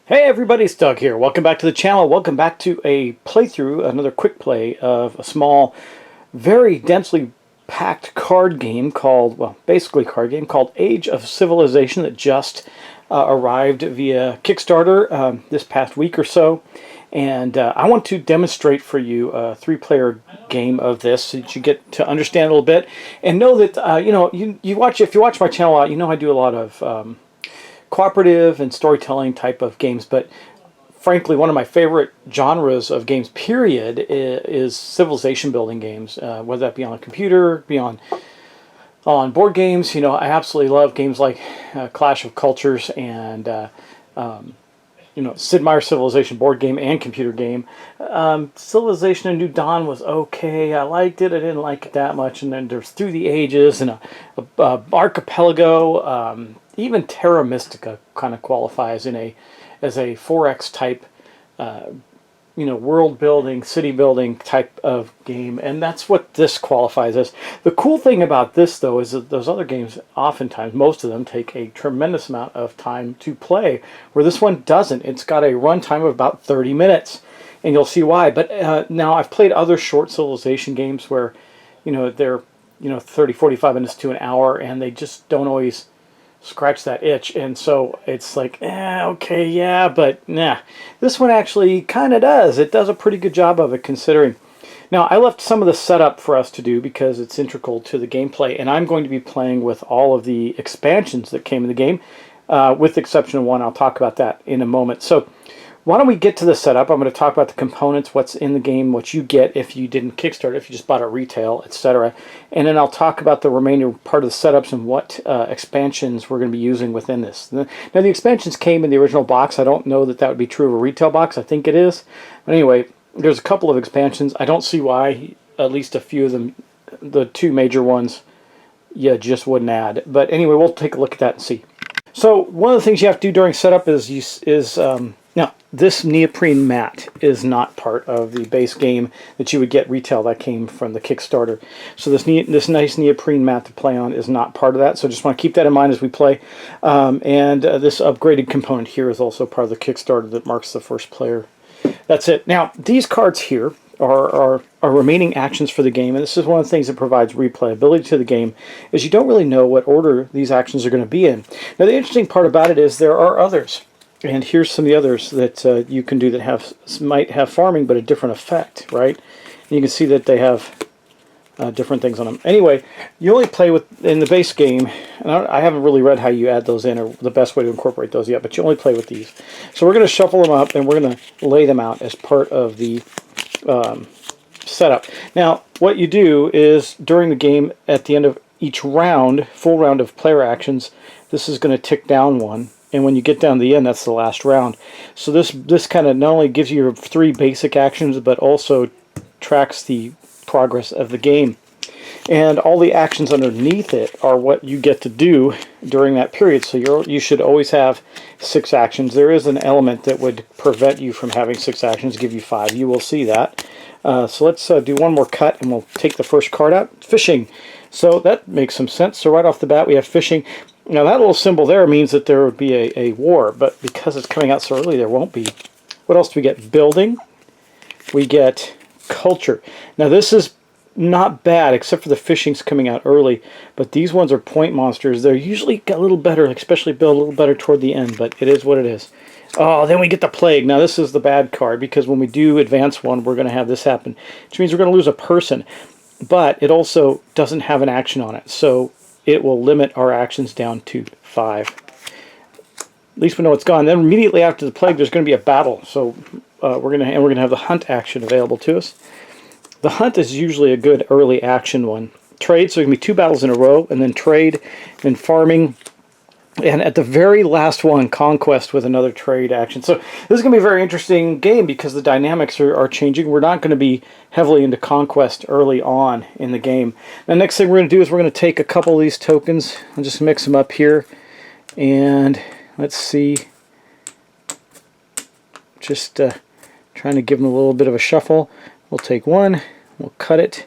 Hey everybody, it's Doug here. Welcome back to the channel. Welcome back to a playthrough, another quick play of a small, very densely packed card game called, well, basically card game called Age of Civilization that just arrived via Kickstarter this past week or so. And I want to demonstrate for you a three-player game of this so that you get to understand a little bit and know that, if you watch my channel a lot, you know I do a lot of cooperative and storytelling type of games, but frankly one of my favorite genres of games period is civilization building games, whether that be on a computer, be on board games. I absolutely love games like Clash of Cultures and Sid Meier's Civilization board game and computer game. Civilization of New Dawn was okay. I liked it. I didn't like it that much. And then there's Through the Ages and a Archipelago. Even Terra Mystica kind of qualifies as a 4X type, world building, city building type of game, and that's what this qualifies as. The cool thing about this, though, is that those other games, oftentimes, most of them take a tremendous amount of time to play, where this one doesn't. It's got a runtime of about 30 minutes, and you'll see why. But now I've played other short civilization games where, they're 30, 45 minutes to an hour, and they just don't always scratch that itch, and so it's like, okay, yeah, but nah. This one actually kind of does. It does a pretty good job of it, considering. Now, I left some of the setup for us to do because it's integral to the gameplay, and I'm going to be playing with all of the expansions that came in the game, with the exception of one. I'll talk about that in a moment. So why don't we get to the setup? I'm going to talk about the components, what's in the game, what you get if you didn't Kickstarter, if you just bought it retail, etc. And then I'll talk about the remainder part of the setups and what expansions we're going to be using within this. Now, the expansions came in the original box. I don't know that that would be true of a retail box. I think it is. But anyway, there's a couple of expansions. I don't see why at least a few of them, the two major ones, you just wouldn't add. But anyway, we'll take a look at that and see. So one of the things you have to do during setup is now, this neoprene mat is not part of the base game that you would get retail. That came from the Kickstarter. So this nice neoprene mat to play on is not part of that. So just want to keep that in mind as we play. This upgraded component here is also part of the Kickstarter that marks the first player. That's it. Now, these cards here are remaining actions for the game, and this is one of the things that provides replayability to the game, is you don't really know what order these actions are going to be in. Now, the interesting part about it is there are others. And here's some of the others that you can do that might have farming, but a different effect, right? And you can see that they have different things on them. Anyway, you only play in the base game, and I haven't really read how you add those in or the best way to incorporate those yet, but you only play with these. So we're going to shuffle them up, and we're going to lay them out as part of the setup. Now, what you do is during the game, at the end of each round, full round of player actions, this is going to tick down one. And when you get down to the end, that's the last round. So this kind of not only gives you your three basic actions, but also tracks the progress of the game. And all the actions underneath it are what you get to do during that period. So you should always have 6 actions. There is an element that would prevent you from having 6 actions, give you 5. You will see that. So let's do one more cut, and we'll take the first card out. Fishing. So that makes some sense. So right off the bat, we have fishing. Now that little symbol there means that there would be a war, but because it's coming out so early, there won't be. What else do we get? Building. We get culture. Now this is not bad, except for the fishing's coming out early, but these ones are point monsters. They're usually a little better, especially build a little better toward the end, but it is what it is. Oh, then we get the plague. Now this is the bad card, because when we do advance one, we're going to have this happen, which means we're going to lose a person, but it also doesn't have an action on it, so it will limit our actions down to 5. At least we know it's gone. Then immediately after the plague, there's going to be a battle. So we're going to have the hunt action available to us. The hunt is usually a good early action one. Trade, so it can be 2 battles in a row, and then trade, and farming, and at the very last one, conquest with another trade action. So this is going to be a very interesting game because the dynamics are changing. We're not going to be heavily into conquest early on in the game. The next thing we're going to do is we're going to take a couple of these tokens and just mix them up here. And let's see. Just trying to give them a little bit of a shuffle. We'll take one, we'll cut it.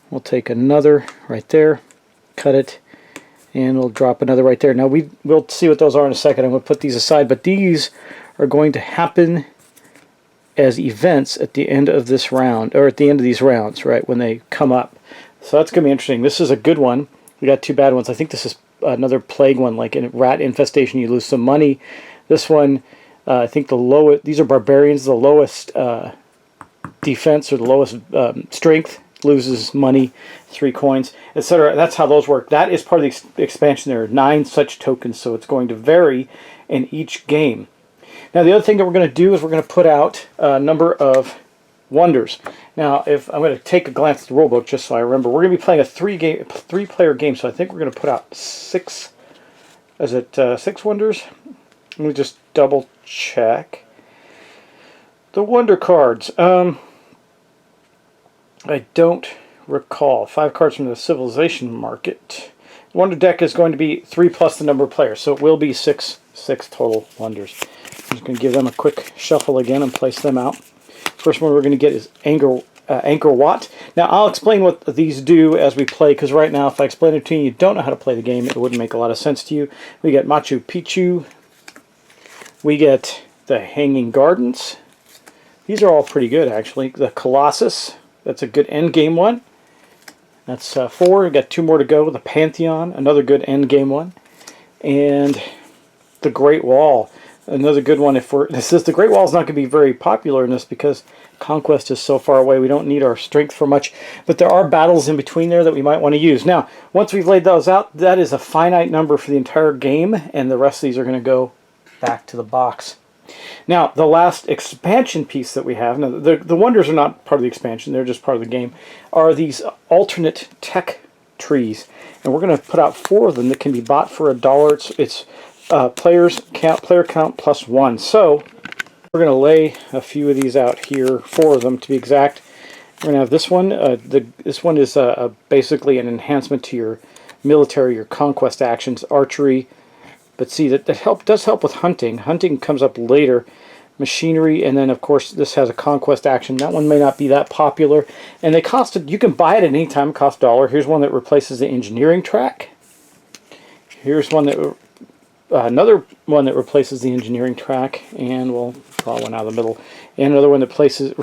We'll take another right there, cut it. And we'll drop another right there. Now we'll see what those are in a second. I'm going to put these aside, but these are going to happen as events at the end of this round, or at the end of these rounds, right, when they come up. So that's going to be interesting. This is a good one. We got 2 bad ones. I think this is another plague one, like in rat infestation, you lose some money. This one, I think the lowest, these are barbarians, the lowest defense or the lowest strength loses money, 3 coins, etc. That's how those work. That is part of the expansion. There are 9 such tokens, so it's going to vary in each game. Now the other thing that we're going to do is we're going to put out a number of wonders. Now, if I'm going to take a glance at the rulebook just so I remember, we're going to be playing a 3-player game, so I think we're going to put out 6. Is it 6 wonders? Let me just double check. The wonder cards. I don't recall. 5 cards from the civilization market. The wonder deck is going to be 3 plus the number of players, so it will be 6 total wonders. I'm just going to give them a quick shuffle again and place them out. First one we're going to get is Angkor Wat. Now I'll explain what these do as we play, because right now if I explain it to you and you don't know how to play the game, it wouldn't make a lot of sense to you. We get Machu Picchu. We get the Hanging Gardens. These are all pretty good actually. The Colossus, that's a good end game one. That's 4. We've got 2 more to go. The Pantheon, another good end game one. And the Great Wall, another good one. If the Great Wall is not going to be very popular in this because Conquest is so far away, we don't need our strength for much, but there are battles in between there that we might want to use. Now, once we've laid those out, that is a finite number for the entire game, and the rest of these are going to go back to the box. Now, the last expansion piece that we have, now the wonders are not part of the expansion, they're just part of the game, are these alternate tech trees. And we're going to put out 4 of them that can be bought for $1. It's player count plus 1. So we're going to lay a few of these out here, 4 of them to be exact. We're going to have this one. This one is basically an enhancement to your military, your conquest actions, archery. But see, that does help with hunting. Hunting comes up later. Machinery, and then of course this has a conquest action. That one may not be that popular. And they cost, you can buy it at any time, it costs $1. Here's one that replaces the engineering track. Here's one that another one that replaces the engineering track, and we'll draw one out of the middle, and another one that places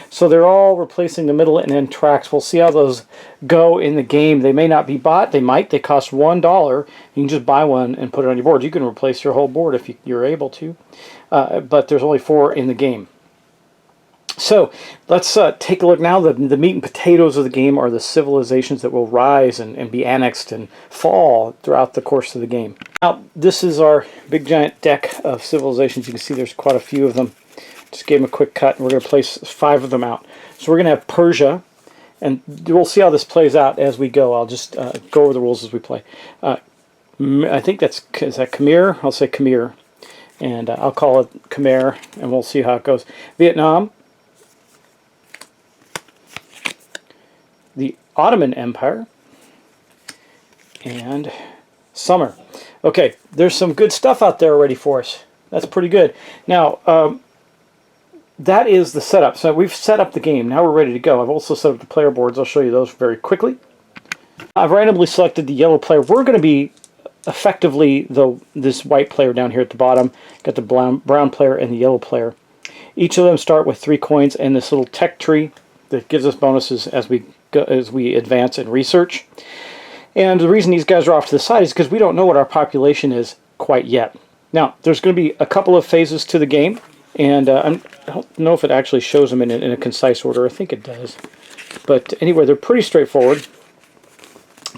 so they're all replacing the middle and end tracks. We'll see how those go in the game. They may not be bought, they cost $1. You can just buy one and put it on your board. You can replace your whole board if you're able to, but there's only 4 in the game. So let's take a look now. The meat and potatoes of the game are the civilizations that will rise and be annexed and fall throughout the course of the game. Now, this is our big giant deck of civilizations. You can see there's quite a few of them. Just gave them a quick cut, and we're going to place 5 of them out. So we're going to have Persia, and we'll see how this plays out as we go. I'll just go over the rules as we play. I think is that Khmer? I'll say Khmer, and I'll call it Khmer, and we'll see how it goes. Vietnam. The Ottoman Empire, and Summer. Okay, there's some good stuff out there already for us. That's pretty good. Now, that is the setup. So we've set up the game. Now we're ready to go. I've also set up the player boards. I'll show you those very quickly. I've randomly selected the yellow player. We're going to be effectively this white player down here at the bottom. Got the brown player and the yellow player. Each of them start with 3 coins and this little tech tree that gives us bonuses as we advance and research. And the reason these guys are off to the side is because we don't know what our population is quite yet. Now, there's going to be a couple of phases to the game, and I don't know if it actually shows them in a concise order. I think it does. But anyway, they're pretty straightforward,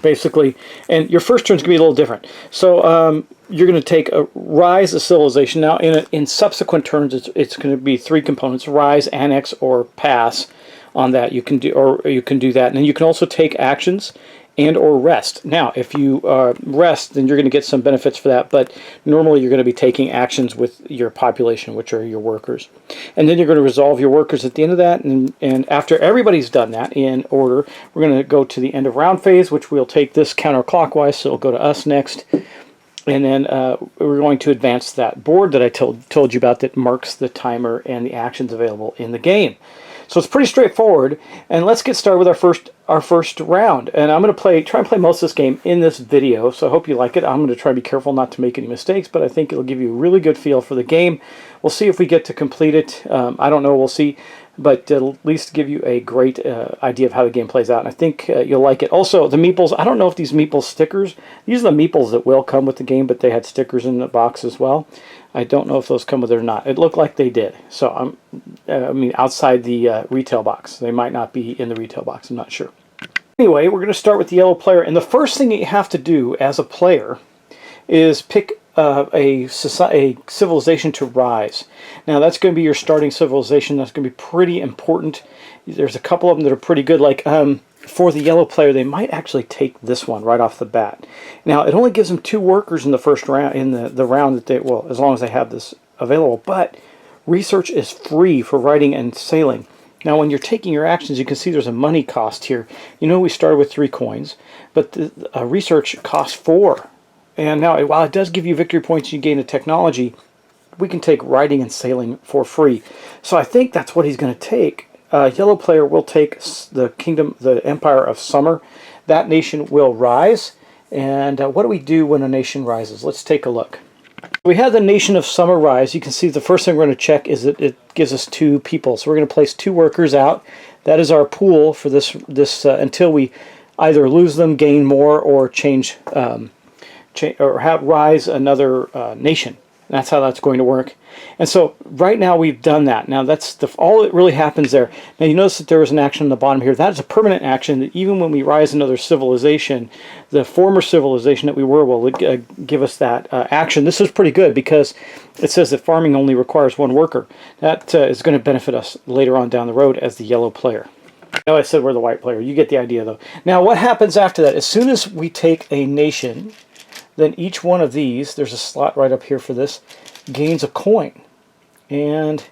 basically. And your first turn is going to be a little different. So you're going to take a rise of civilization. Now, in subsequent turns, it's going to be 3 components: rise, annex, or pass. On that you can do that, and then you can also take actions and or rest. Now, if you rest, then you're going to get some benefits for that, but normally you're going to be taking actions with your population, which are your workers. And then you're going to resolve your workers at the end of that, and after everybody's done that in order, we're going to go to the end of round phase, which we'll take this counterclockwise, so it'll go to us next. And then we're going to advance that board that I told you about that marks the timer and the actions available in the game. So it's pretty straightforward. And let's get started with our first round. And I'm going to try and play most of this game in this video. So I hope you like it. I'm going to try to be careful not to make any mistakes, but I think it'll give you a really good feel for the game. We'll see if we get to complete it. I don't know. We'll see. But at least give you a great idea of how the game plays out. And I think you'll like it. Also, the meeples, I don't know if these meeple stickers, these are the meeples that will come with the game, but they had stickers in the box as well. I don't know if those come with it or not. It looked like they did. So, I mean, outside the retail box. They might not be in the retail box. I'm not sure. Anyway, we're going to start with the yellow player. And the first thing that you have to do as a player is pick a civilization to rise. Now that's going to be your starting civilization. That's going to be pretty important. There's a couple of them that are pretty good. Like for the yellow player, they might actually take this one right off the bat. Now it only gives them 2 workers in the first round, in the round that they, well, as long as they have this available. But research is free for writing and sailing. Now when you're taking your actions, you can see there's a money cost here. You know, we started with 3 coins, but the research costs 4. And now, while it does give you victory points, you gain a technology, we can take writing and sailing for free. So I think that's what he's going to take. Yellow player will take the Empire of Summer. That nation will rise. And what do we do when a nation rises? Let's take a look. We have the Nation of Summer rise. You can see the first thing we're going to check is that it gives us 2 people. So we're going to place 2 workers out. That is our pool for this until we either lose them, gain more, or change... rise another nation. And that's how that's going to work. And so right now we've done that. Now that's all that really happens there. Now you notice that there is an action on the bottom here. That is a permanent action that even when we rise another civilization, the former civilization that we were will give us that action. This is pretty good because it says that farming only requires 1 worker. That is going to benefit us later on down the road as the yellow player. No, I said we're the white player. You get the idea though. Now what happens after that? As soon as we take a nation, then each one of these, there's a slot right up here for this, gains a coin. And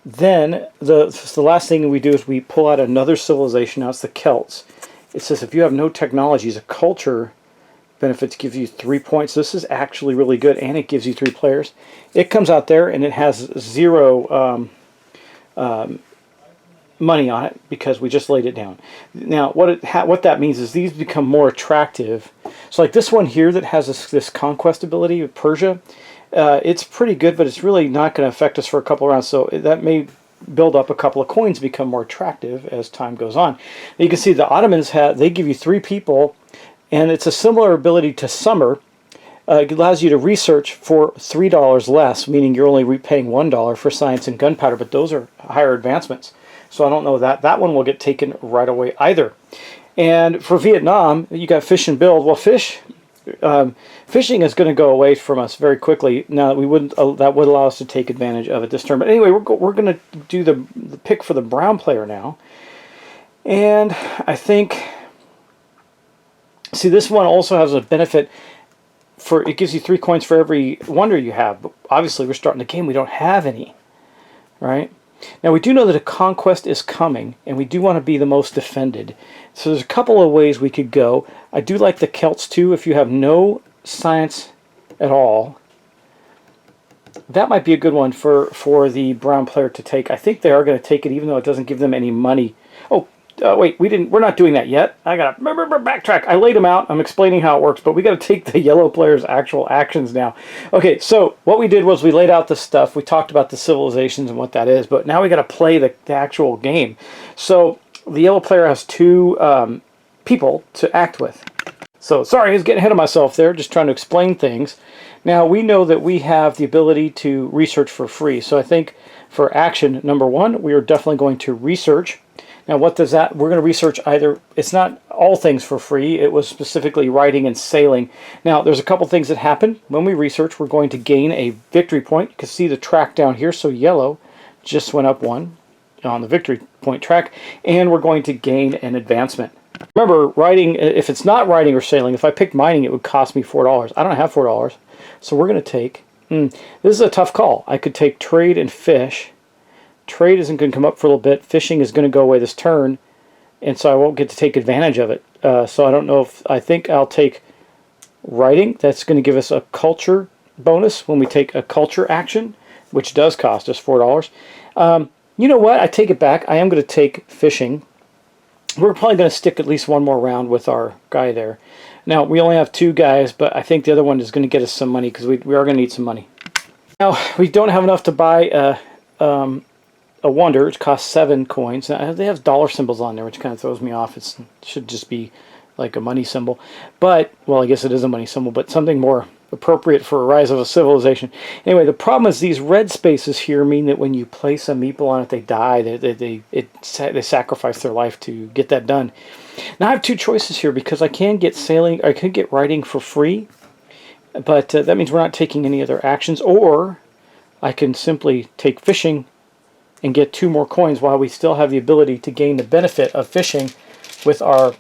then the last thing we do is we pull out another civilization. Now it's the Celts. It says if you have no technologies, a culture benefits gives you 3 points. This is actually really good, and it gives you 3 players. It comes out there, and it has 0 money on it because we just laid it down. Now what that means is these become more attractive. So like this one here that has this conquest ability of Persia, it's pretty good, but it's really not going to affect us for a couple rounds. So that may build up a couple of coins, become more attractive as time goes on. You can see the Ottomans they give you 3 people, and it's a similar ability to Summer. It allows you to research for $3 less, meaning you're only repaying $1 for science and gunpowder, but those are higher advancements. So I don't know that one will get taken right away either. And for Vietnam, you got fish and build. Well, fishing is going to go away from us very quickly. Now that would allow us to take advantage of it this turn. But anyway, we're going to do the pick for the brown player now. And I think, see, this one also has a benefit. It gives you 3 coins for every wonder you have. But obviously, we're starting the game. We don't have any, right? Now we do know that a conquest is coming, and we do want to be the most defended. So there's a couple of ways we could go. I do like the Celts too. If you have no science at all, that might be a good one for the brown player to take. I think they are going to take it, even though it doesn't give them any money. Oh, wait, we're not doing that yet. I gotta backtrack. I laid them out. I'm explaining how it works, but we got to take the yellow player's actual actions now. Okay, so what we did was we laid out the stuff. We talked about the civilizations and what that is, but now we got to play the actual game. So the yellow player has 2 people to act with. So sorry, I was getting ahead of myself there, just trying to explain things. Now we know that we have the ability to research for free. So I think for action number 1, we are definitely going to research. Now what does that, we're going to research either, it's not all things for free, it was specifically writing and sailing. Now there's a couple things that happen. When we research, we're going to gain a victory point. You can see the track down here, so yellow just went up 1 on the victory point track, and we're going to gain an advancement. Remember, writing, if it's not writing or sailing, if I picked mining, it would cost me $4. I don't have $4, so we're going to take, this is a tough call. I could take trade and fish. Trade isn't going to come up for a little bit. Fishing is going to go away this turn, and so I won't get to take advantage of it. So I don't know if, I think I'll take writing. That's going to give us a culture bonus when we take a culture action, which does cost us $4. You know what? I take it back. I am going to take fishing. We're probably going to stick at least one more round with our guy there. Now, we only have 2 guys, but I think the other one is going to get us some money because we are going to need some money. Now, we don't have enough to buy a wonder. It costs 7 coins. Now, they have dollar symbols on there, which kind of throws me off. It should just be like a money symbol. But, well, I guess it is a money symbol, but something more appropriate for a Rise of a Civilization. Anyway, the problem is these red spaces here mean that when you place a meeple on it, they die. They sacrifice their life to get that done. Now I have 2 choices here because I can get sailing, I could get writing for free, but that means we're not taking any other actions, or I can simply take fishing and get 2 more coins while we still have the ability to gain the benefit of fishing with our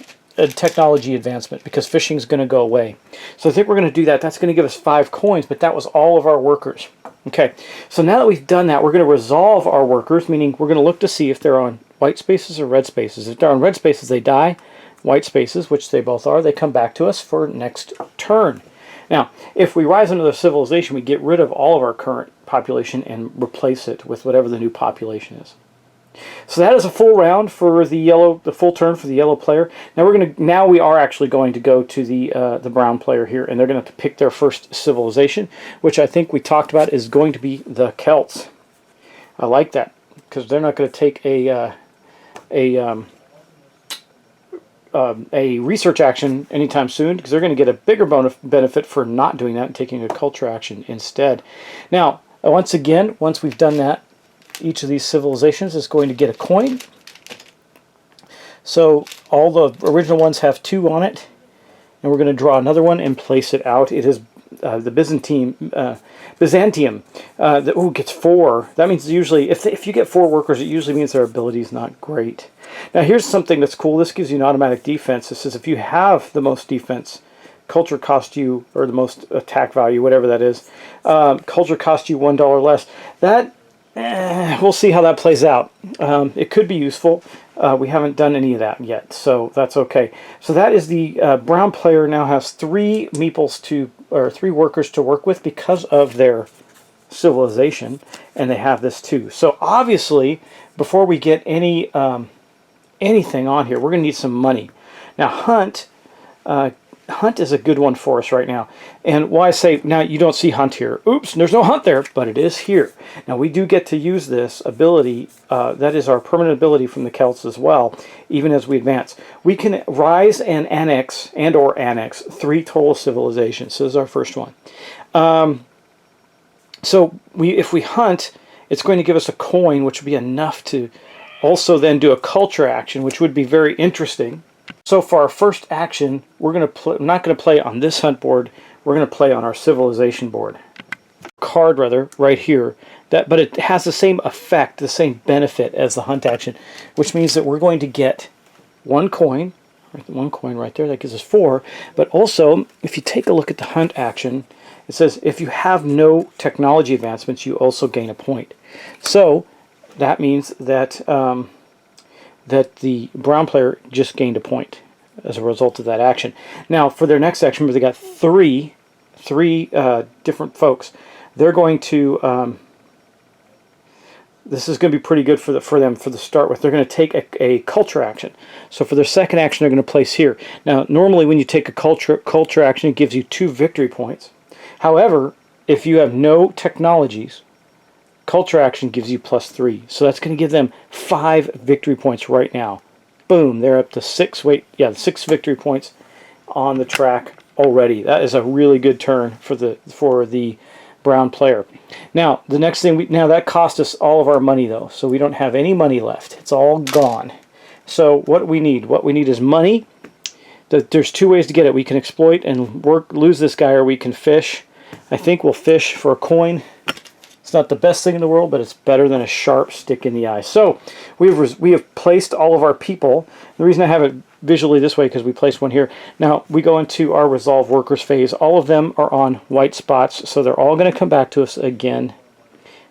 technology advancement, because fishing is going to go away. So I think we're going to do that. That's going to give us 5 coins, but that was all of our workers. Okay, so now that we've done that, we're going to resolve our workers, meaning we're going to look to see if they're on white spaces or red spaces. If they're on red spaces, they die. White spaces, which they both are, they come back to us for next turn. Now, if we rise another civilization, we get rid of all of our current population and replace it with whatever the new population is. So that is a full round for the full turn for the yellow player. Now we are actually going to go to the brown player here, and they're going to have to pick their first civilization, which I think we talked about is going to be the Celts. I like that because they're not going to take a research action anytime soon, because they're going to get a bigger benefit for not doing that and taking a culture action instead. Now, once again, once we've done that, each of these civilizations is going to get a coin. So all the original ones have 2 on it, and we're going to draw another one and place it out. It is the Byzantium that gets 4. That means usually if you get 4 workers, it usually means their ability is not great. Now here's something that's cool. This gives you an automatic defense. This says if you have the most defense, culture cost you, or the most attack value, whatever that is, culture cost you $1 less. That we'll see how that plays out. It could be useful. We haven't done any of that yet, so that's okay. So that is the brown player now has 3 meeples or 3 workers to work with because of their civilization, and they have this too. So obviously, before we get anything on here, we're going to need some money. Now Hunt is a good one for us right now. And why I say, now you don't see Hunt here. Oops, there's no Hunt there, but it is here. Now we do get to use this ability. That is our permanent ability from the Celts as well, even as we advance. We can rise and annex, or annex 3 total civilizations. So this is our first one. So if we hunt, it's going to give us a coin, which would be enough to also then do a culture action, which would be very interesting. So for our first action, we're not going to play on this hunt board. We're going to play on our civilization board. Card, rather, right here. But it has the same effect, the same benefit as the hunt action, which means that we're going to get 1 coin. One coin right there, that gives us 4. But also, if you take a look at the hunt action, it says if you have no technology advancements, you also gain a point. So that means that that the brown player just gained a point as a result of that action. Now, for their next action, they got three different folks. They're going to. This is going to be pretty good for them for the start with. They're going to take a culture action. So for their second action, they're going to place here. Now, normally when you take a culture action, it gives you 2 victory points. However, if you have no technologies, culture action gives you +3. So that's going to give them 5 victory points right now. Boom, they're up to 6. 6 victory points on the track already. That is a really good turn for the brown player. Now, the next thing that cost us all of our money though, so we don't have any money left. It's all gone. So what we need is money. There's 2 ways to get it. We can exploit and lose this guy, or we can fish. I think we'll fish for a coin. It's not the best thing in the world, but it's better than a sharp stick in the eye. So we have placed all of our people. The reason I have it visually this way because we placed one here. Now we go into our resolve workers phase. All of them are on white spots, so they're all going to come back to us again,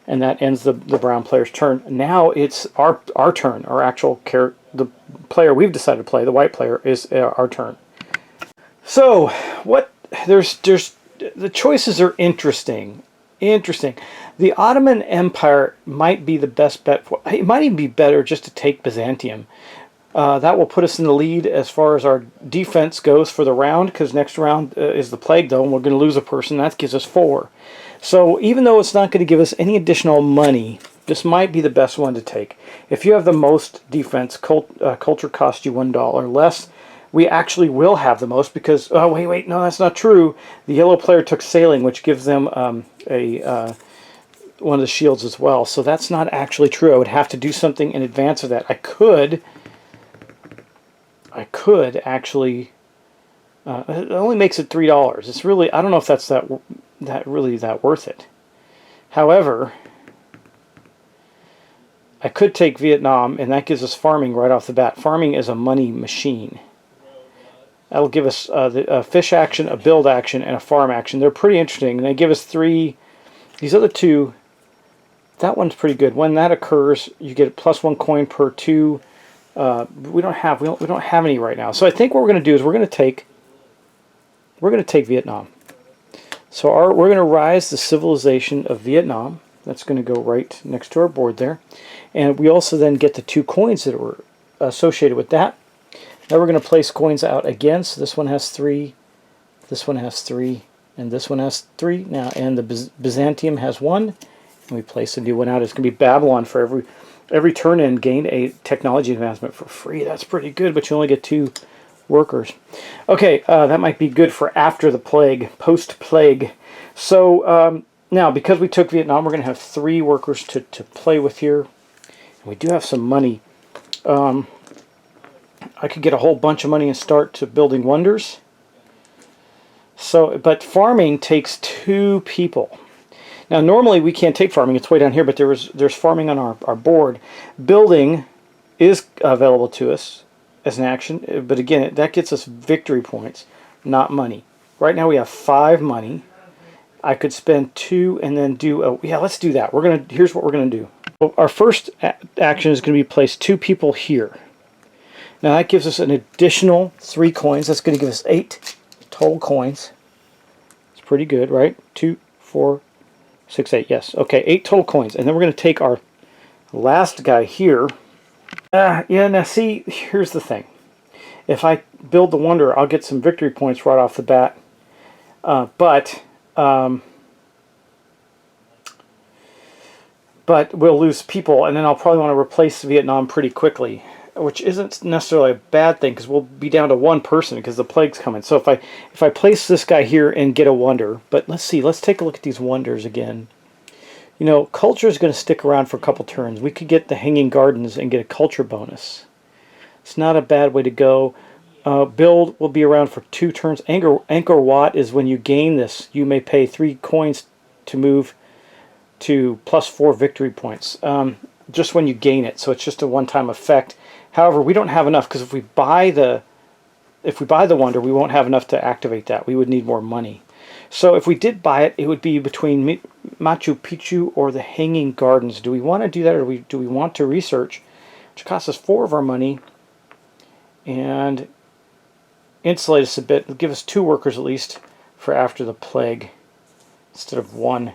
and that ends the brown player's turn. Now it's our turn. Our actual the player we've decided to play, the white player, is our turn. So the choices are interesting. Interesting. The Ottoman Empire might be the best bet for. It might even be better just to take Byzantium. That will put us in the lead as far as our defense goes for the round, because next round is the Plague Dome. We're going to lose a person. That gives us 4. So even though it's not going to give us any additional money, this might be the best one to take. If you have the most defense, culture costs you $1 less. We actually will have the most because, oh, wait, no, that's not true. The yellow player took sailing, which gives them one of the shields as well. So that's not actually true. I would have to do something in advance of that. I could actually, it only makes it $3. It's really, I don't know if that's really that worth it. However, I could take Vietnam, and that gives us farming right off the bat. Farming is a money machine. That'll give us a fish action, a build action, and a farm action. They're pretty interesting, and they give us 3. These other 2, that one's pretty good. When that occurs, you get +1 coin per 2. We don't have any right now. So I think what we're going to do is we're going to take Vietnam. So we're going to rise the civilization of Vietnam. That's going to go right next to our board there, and we also then get the 2 coins that were associated with that. Now we're going to place coins out again. So this one has 3, this one has 3, and this one has 3. Now, and the Byzantium has 1, and we place a new one out. It's going to be Babylon for every turn in. Gain a technology advancement for free. That's pretty good, but you only get 2 workers. Okay, that might be good for after the plague, post-plague. So now, because we took Vietnam, we're going to have 3 workers to play with here. And we do have some money. I could get a whole bunch of money and start to building wonders. So, but farming takes 2 people. Now, normally we can't take farming. It's way down here, but there's farming on our board. Building is available to us as an action, but again, that gets us victory points, not money. Right now we have 5 money. I could spend 2 and then do yeah, let's do that. Here's what we're gonna do. Well, our first action is going to be place 2 people here. Now that gives us an additional 3 coins. That's going to give us 8 total coins. It's pretty good, right? 2, 4, 6, 8. Yes. Okay, 8 total coins. And then we're going to take our last guy here. Yeah, now see, here's the thing. If I build the wonder, I'll get some victory points right off the bat. But we'll lose people, and then I'll probably want to replace Vietnam pretty quickly, which isn't necessarily a bad thing because we'll be down to 1 person because the plague's coming. So if I place this guy here and get a wonder, but let's take a look at these wonders again. You know, culture is going to stick around for a couple turns. We could get the Hanging Gardens and get a culture bonus. It's not a bad way to go. Build will be around for 2 turns. Angkor Wat is when you gain this. You may pay 3 coins to move to +4 victory points. Just when you gain it, so it's just a one-time effect. However, we don't have enough because if we buy the wonder, we won't have enough to activate that. We would need more money. So if we did buy it, it would be between Machu Picchu or the Hanging Gardens. Do we want to do that, or do we want to research, which costs us 4 of our money, and insulate us a bit, give us 2 workers at least for after the plague instead of 1.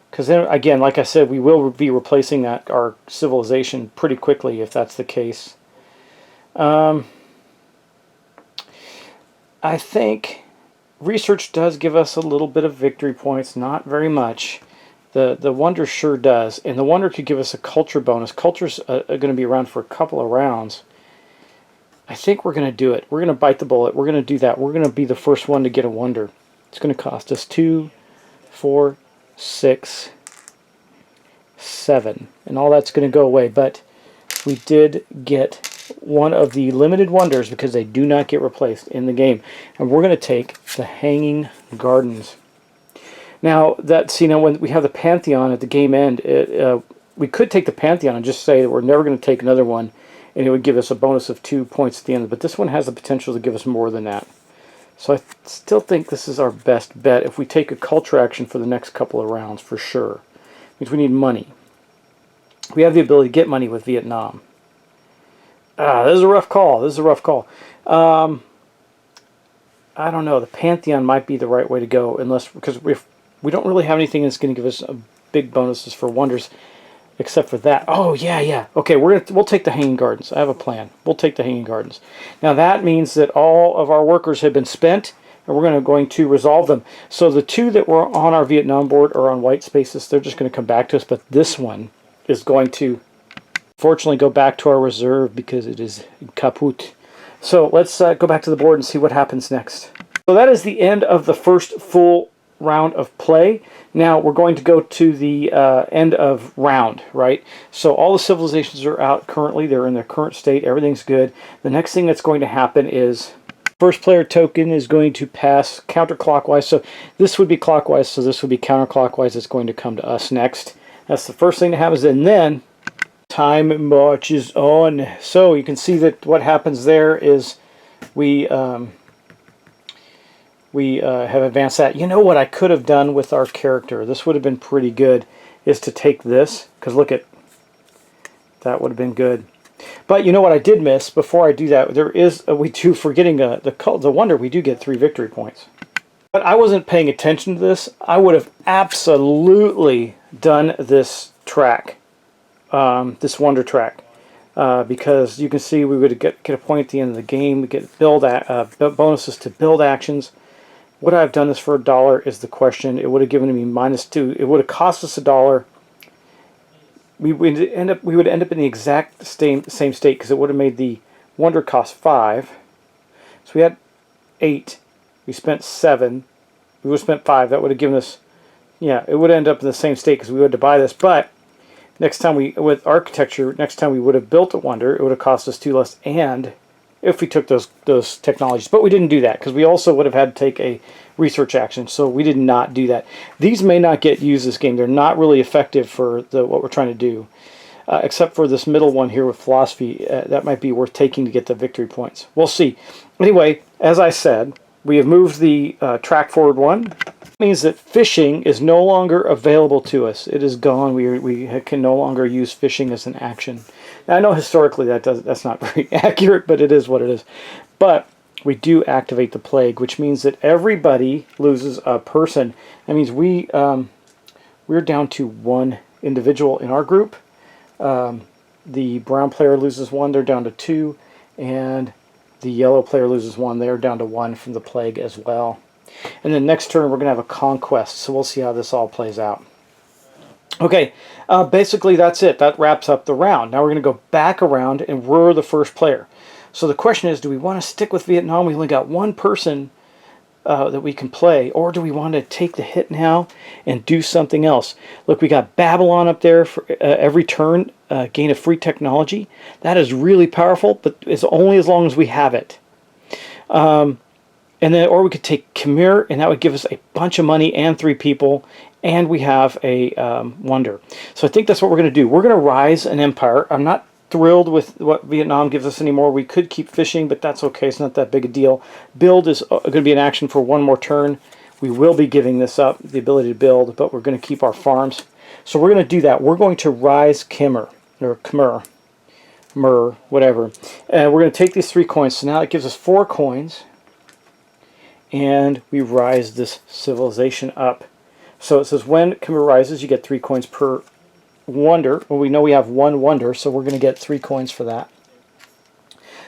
Because then, again, like I said, we will be replacing our civilization pretty quickly if that's the case. I think research does give us a little bit of victory points, not very much. The wonder sure does, and the wonder could give us a culture bonus. Culture's going to be around for a couple of rounds. I think we're going to do it. We're going to bite the bullet. We're going to do that. We're going to be the first one to get a wonder. It's going to cost us 2, 4, 6, 7, and all that's going to go away. But we did get one of the limited wonders because they do not get replaced in the game, and we're going to take the Hanging Gardens. Now when we have the Pantheon at the game end, we could take the Pantheon and just say that we're never going to take another one, and it would give us a bonus of 2 points at the end. But this one has the potential to give us more than that. So I still think this is our best bet if we take a culture action for the next couple of rounds, for sure. It means we need money. We have the ability to get money with Vietnam. This is a rough call. I don't know. The Pantheon might be the right way to go, because if we don't really have anything that's going to give us big bonuses for wonders, except for that. Oh yeah. Okay, we'll take the Hanging Gardens. I have a plan. We'll take the Hanging Gardens. Now that means that all of our workers have been spent, and we're going to resolve them. So the two that were on our Vietnam board are on white spaces. They're just going to come back to us, but this one is going to fortunately go back to our reserve because it is kaput. So let's go back to the board and see what happens next. So that is the end of the first full round of play. Now we're going to go to the end of round, right? So all the civilizations are out currently. They're in their current state. Everything's good. The next thing that's going to happen is first player token is going to pass counterclockwise. So this would be clockwise, so this would be counterclockwise. It's going to come to us next. That's the first thing that happens, and then time marches on. So you can see that what happens there is we have advanced that. You know what I could have done with our character? This would have been pretty good, is to take this, because look at, that would have been good. But you know what I did miss before I do that? There is, forgetting the wonder, we do get 3 victory points. But I wasn't paying attention to this. I would have absolutely done this track, this wonder track, because you can see we would get a point at the end of the game. We get bonuses to build actions. Would I have done this for $1 is the question. It would have given me -2. It would have cost us $1. We would end up in the exact same state, because it would have made the wonder cost 5. So we had 8. We spent 7. We would have spent 5. That would have given us, yeah, it would end up in the same state because we had to buy this. But next time with architecture, next time we would have built a wonder, it would have cost us 2 less. And if we took those technologies, but we didn't do that because we also would have had to take a research action. So we did not do that. These may not get used this game. They're not really effective for what we're trying to do, except for this middle one here with philosophy. That might be worth taking to get the victory points. We'll see. Anyway, as I said, we have moved the track forward 1. That means that fishing is no longer available to us. It is gone. We can no longer use fishing as an action. Now, I know historically that's not very accurate, but it is what it is. But we do activate the plague, which means that everybody loses a person. That means we're down to 1 individual in our group. The brown player loses 1. They're down to 2. And the yellow player loses 1. They're down to 1 from the plague as well. And then next turn we're going to have a conquest. So we'll see how this all plays out. Okay, basically that's it. That wraps up the round. Now we're going to go back around, and we're the first player. So the question is, do we want to stick with Vietnam? We only got 1 person that we can play, or do we want to take the hit now and do something else? Look, we got Babylon up there for every turn, gain a free technology. That is really powerful, but it's only as long as we have it. And then, or we could take Khmer, and that would give us a bunch of money and 3 people, and we have a wonder. So I think that's what we're going to do. We're going to rise an empire. I'm not thrilled with what Vietnam gives us anymore. We could keep fishing, but that's okay. It's not that big a deal. Build is going to be an action for 1 more turn. We will be giving this up, the ability to build, but we're going to keep our farms. So we're going to do that. We're going to rise Khmer, or Khmer, Mer, whatever. And we're going to take these 3 coins. So now it gives us 4 coins. And we rise this civilization up. So it says when Khmer rises, you get 3 coins per wonder. Well, we know we have 1 wonder, so we're going to get 3 coins for that.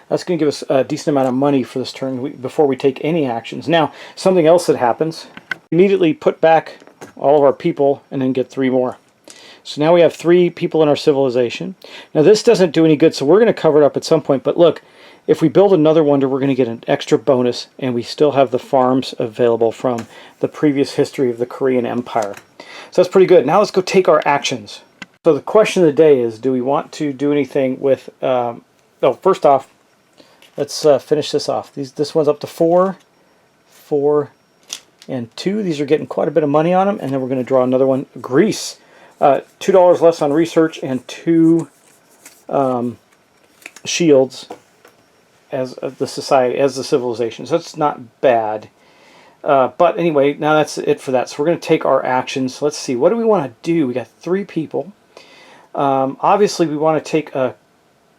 That's going to give us a decent amount of money for this turn before we take any actions. Now, something else that happens, immediately put back all of our people and then get 3 more. So now we have 3 people in our civilization. Now this doesn't do any good, so we're going to cover it up at some point. But look, if we build another wonder, we're going to get an extra bonus, and we still have the farms available from the previous history of the Korean Empire. So that's pretty good. Now let's go take our actions. So the question of the day is, do we want to do anything with... first off, let's finish this off. This one's up to 4, 4, and 2. These are getting quite a bit of money on them, and then we're going to draw another one. Greece. $2 less on research and 2 shields as the society, as the civilization. So it's not bad. But anyway, now that's it for that. So we're going to take our actions. Let's see. What do we want to do? We got 3 people. Obviously, we want to take a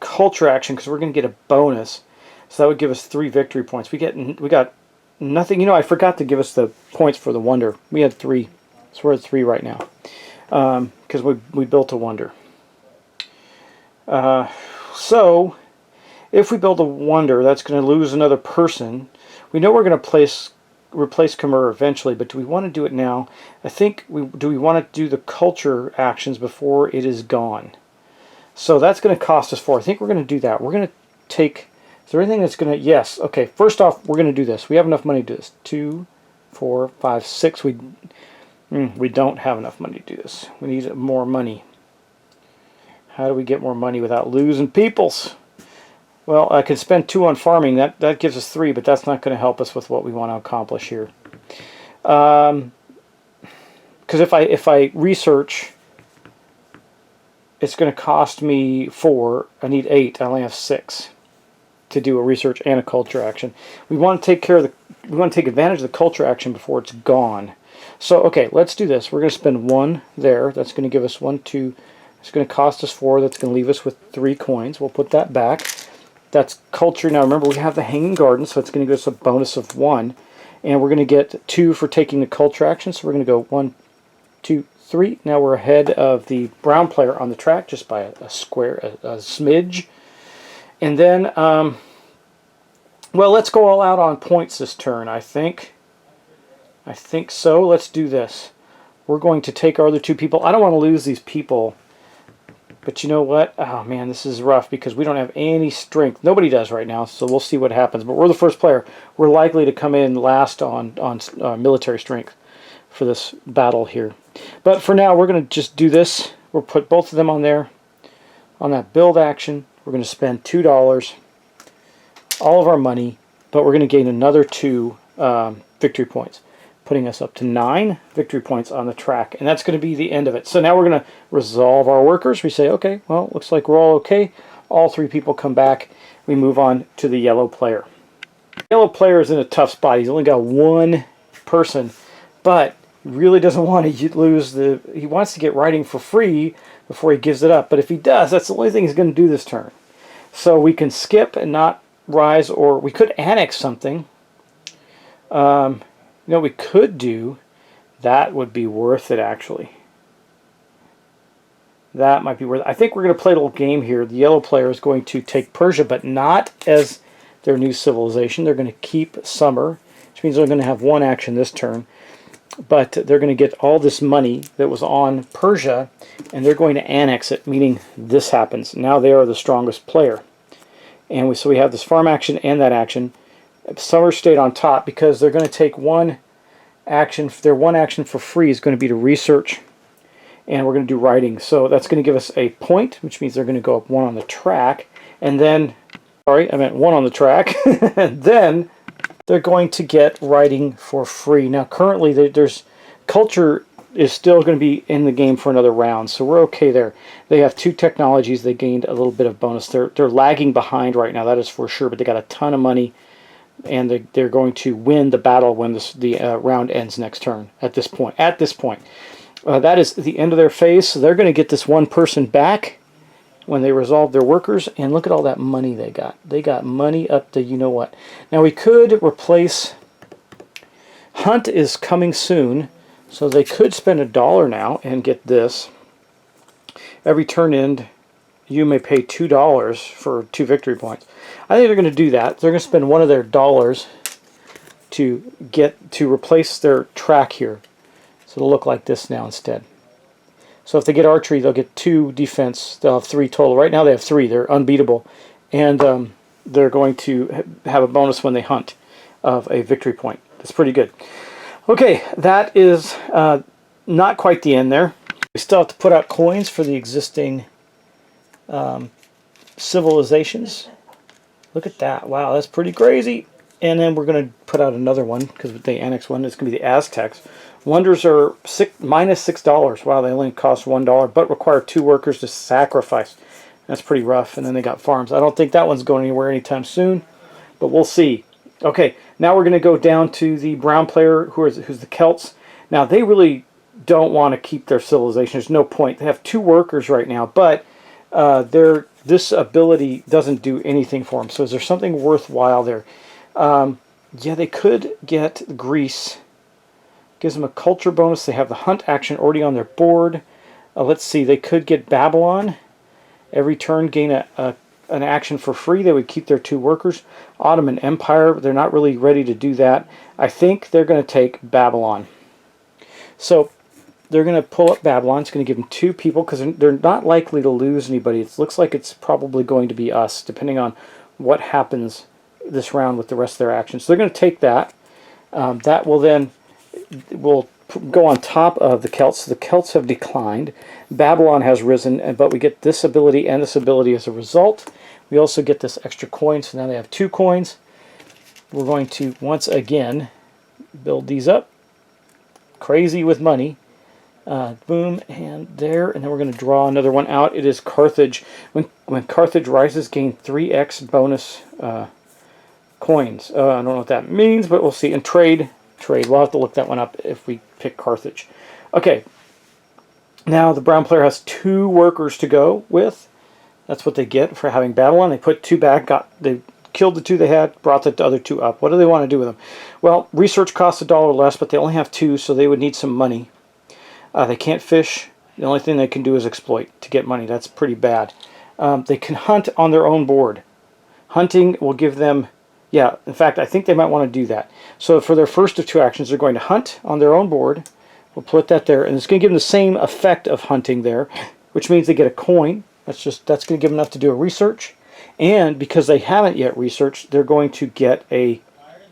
culture action because we're going to get a bonus. So that would give us 3 victory points. We got nothing. You know, I forgot to give us the points for the wonder. We had 3. So we're at 3 right now because we built a wonder. So if we build a wonder, that's going to lose another person. We know we're going to replace Khmer eventually, but do we want to do it now? I think do we want to do the culture actions before it is gone? So that's going to cost us 4. I think we're going to do that. We're going to take... Is there anything that's going to... Yes. Okay. First off, we're going to do this. We have enough money to do this. 2, 4, 5, 6. We don't have enough money to do this. We need more money. How do we get more money without losing peoples? Well, I could spend 2 on farming. That gives us 3, but that's not going to help us with what we want to accomplish here. Because if I research, it's going to cost me 4. I need 8. I only have 6 to do a research and a culture action. We want to take care of we want to take advantage of the culture action before it's gone. So okay, let's do this. We're going to spend 1 there. That's going to give us 1, 2. It's going to cost us 4. That's going to leave us with 3 coins. We'll put that back. That's culture. Now remember, we have the Hanging Garden, so it's going to give us a bonus of 1. And we're going to get 2 for taking the culture action. So we're going to go 1, 2, 3. Now we're ahead of the brown player on the track just by a square, a smidge. And then, well, let's go all out on points this turn, I think. I think so. Let's do this. We're going to take our other 2 people. I don't want to lose these people. But you know what? Oh, man, this is rough because we don't have any strength. Nobody does right now, so we'll see what happens. But we're the first player. We're likely to come in last on military strength for this battle here. But for now, we're going to just do this. We'll put both of them on there. On that build action, we're going to spend $2, all of our money, but we're going to gain another 2 victory points, putting us up to 9 victory points on the track, and that's going to be the end of it. So now we're going to resolve our workers. We say, okay, well, looks like we're all okay. All 3 people come back. We move on to the yellow player. The yellow player is in a tough spot. He's only got 1 person, but he really doesn't want to lose the... He wants to get writing for free before he gives it up, but if he does, that's the only thing he's going to do this turn. So we can skip and not rise, or we could annex something. You know, we could do, that would be worth it, actually. That might be worth it. I think we're going to play a little game here. The yellow player is going to take Persia, but not as their new civilization. They're going to keep Summer, which means they're going to have 1 action this turn. But they're going to get all this money that was on Persia, and they're going to annex it, meaning this happens. Now they are the strongest player. And so we have this farm action and that action. Summer stayed on top because they're going to take 1 action. Their 1 action for free is going to be to research, and we're going to do writing. So that's going to give us a point, which means they're going to go up 1 on the track, and then, sorry, I meant 1 on the track, and then they're going to get writing for free. Now currently there's culture is still going to be in the game for another round, so we're okay there. They have 2 technologies. They gained a little bit of bonus. They're lagging behind right now, that is for sure, but they got a ton of money, and they're going to win the battle when the round ends next turn. At this point, that is the end of their phase. So they're going to get this 1 person back when they resolve their workers, and look at all that money they got. They got money up to you know what. Now we could replace. Hunt is coming soon, so they could spend $1 now and get this. Every turn end, you may pay $2 for 2 victory points. I think they're going to do that. They're going to spend 1 of their dollars to replace their track here. So it'll look like this now instead. So if they get archery, they'll get 2 defense. They'll have 3 total. Right now they have 3. They're unbeatable. And they're going to have a bonus when they hunt of a victory point. That's pretty good. Okay, that is not quite the end there. We still have to put out coins for the existing civilizations. Look at that. Wow, that's pretty crazy. And then we're going to put out another one because they annex one. It's going to be the Aztecs. Wonders are minus $6. Wow, they only cost $1, but require 2 workers to sacrifice. That's pretty rough. And then they got farms. I don't think that one's going anywhere anytime soon, but we'll see. Okay, now we're going to go down to the brown player, who's the Celts. Now, they really don't want to keep their civilization. There's no point. They have 2 workers right now, but this ability doesn't do anything for them. So is there something worthwhile there? Yeah, they could get Greece Gives them a culture bonus. They have the hunt action already on their board. Let's see, they could get Babylon. Every turn gain an action for free. They would keep their 2 workers. Ottoman Empire, they're not really ready to do that. I think they're going to take Babylon. So they're going to pull up Babylon. It's going to give them 2 people because they're not likely to lose anybody. It looks like it's probably going to be us, depending on what happens this round with the rest of their actions. So they're going to take that. That will then go on top of the Celts. The Celts have declined. Babylon has risen, but we get this ability and this ability as a result. We also get this extra coin, so now they have 2 coins. We're going to, once again, build these up. Crazy with money. Boom, and there, and then we're going to draw another one out. It is Carthage. When Carthage rises, gain 3x bonus coins. I don't know what that means, but we'll see. And trade. We'll have to look that one up if we pick Carthage. Okay. Now the brown player has 2 workers to go with. That's what they get for having Babylon. They put 2 back. They killed the 2 they had. Brought the other 2 up. What do they want to do with them? Well, research costs $1 less, but they only have 2, so they would need some money. They can't fish. The only thing they can do is exploit to get money. That's pretty bad. They can hunt on their own board. Hunting will give them... Yeah, in fact, I think they might want to do that. So for their first of 2 actions, they're going to hunt on their own board. We'll put that there, and it's going to give them the same effect of hunting there, which means they get a coin. That's going to give them enough to do a research. And because they haven't yet researched, they're going to get a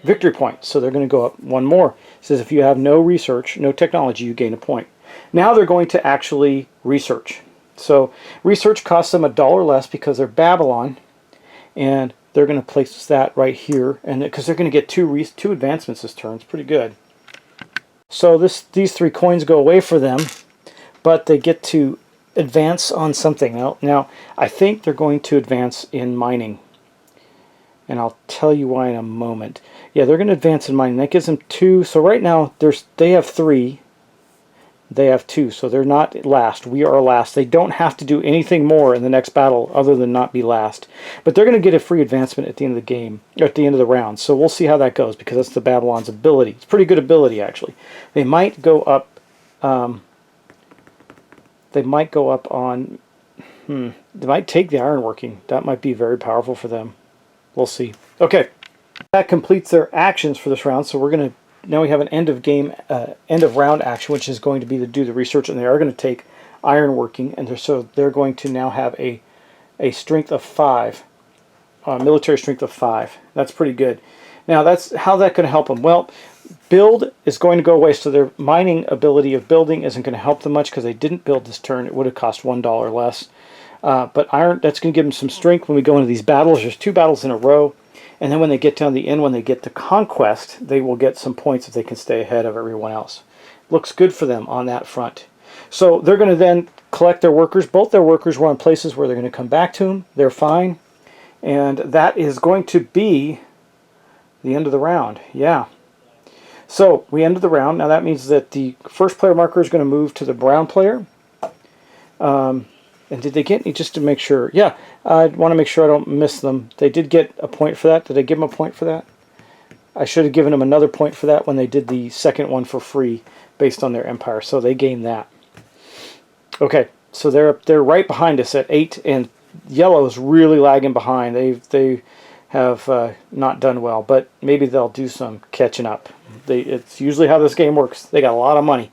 victory point. So they're going to go up 1 more. It says if you have no research, no technology, you gain a point. Now they're going to actually research. So research costs them $1 less because they're Babylon, and they're going to place that right here, and because they're going to get 2 advancements this turn. It's pretty good. So these 3 coins go away for them, but they get to advance on something. Now I think they're going to advance in mining, and I'll tell you why in a moment. Yeah, they're going to advance in mining. That gives them 2. So right now they have 3. They have 2, so they're not last. We are last. They don't have to do anything more in the next battle other than not be last. But they're going to get a free advancement at the end of the game, or at the end of the round. So we'll see how that goes, because that's the Babylon's ability. It's pretty good ability, actually. They might go up. They might go up on. They might take the ironworking. That might be very powerful for them. We'll see. Okay, that completes their actions for this round. So we're going to. Now we have an end of round action, which is going to be to do the research, and they are going to take ironworking, and so they're going to now have a strength of 5, military strength of 5. That's pretty good. Now that's how that going to help them. Well, build is going to go away, so their mining ability of building isn't going to help them much because they didn't build this turn. It would have cost $1 less. But iron, that's going to give them some strength when we go into these battles. There's 2 battles in a row. And then when they get down the end, when they get to conquest, they will get some points if they can stay ahead of everyone else. Looks good for them on that front. So they're going to then collect their workers. Both their workers were in places where they're going to come back to them. They're fine. And that is going to be the end of the round. Yeah. So we ended the round. Now that means that the first player marker is going to move to the brown player. And did they get any, just to make sure? Yeah, I want to make sure I don't miss them. They did get a point for that. Did I give them a point for that? I should have given them another point for that when they did the second one for free based on their empire. So they gained that. Okay, so they're right behind us at 8, and yellow is really lagging behind. They have not done well, but maybe they'll do some catching up. It's usually how this game works. They got a lot of money.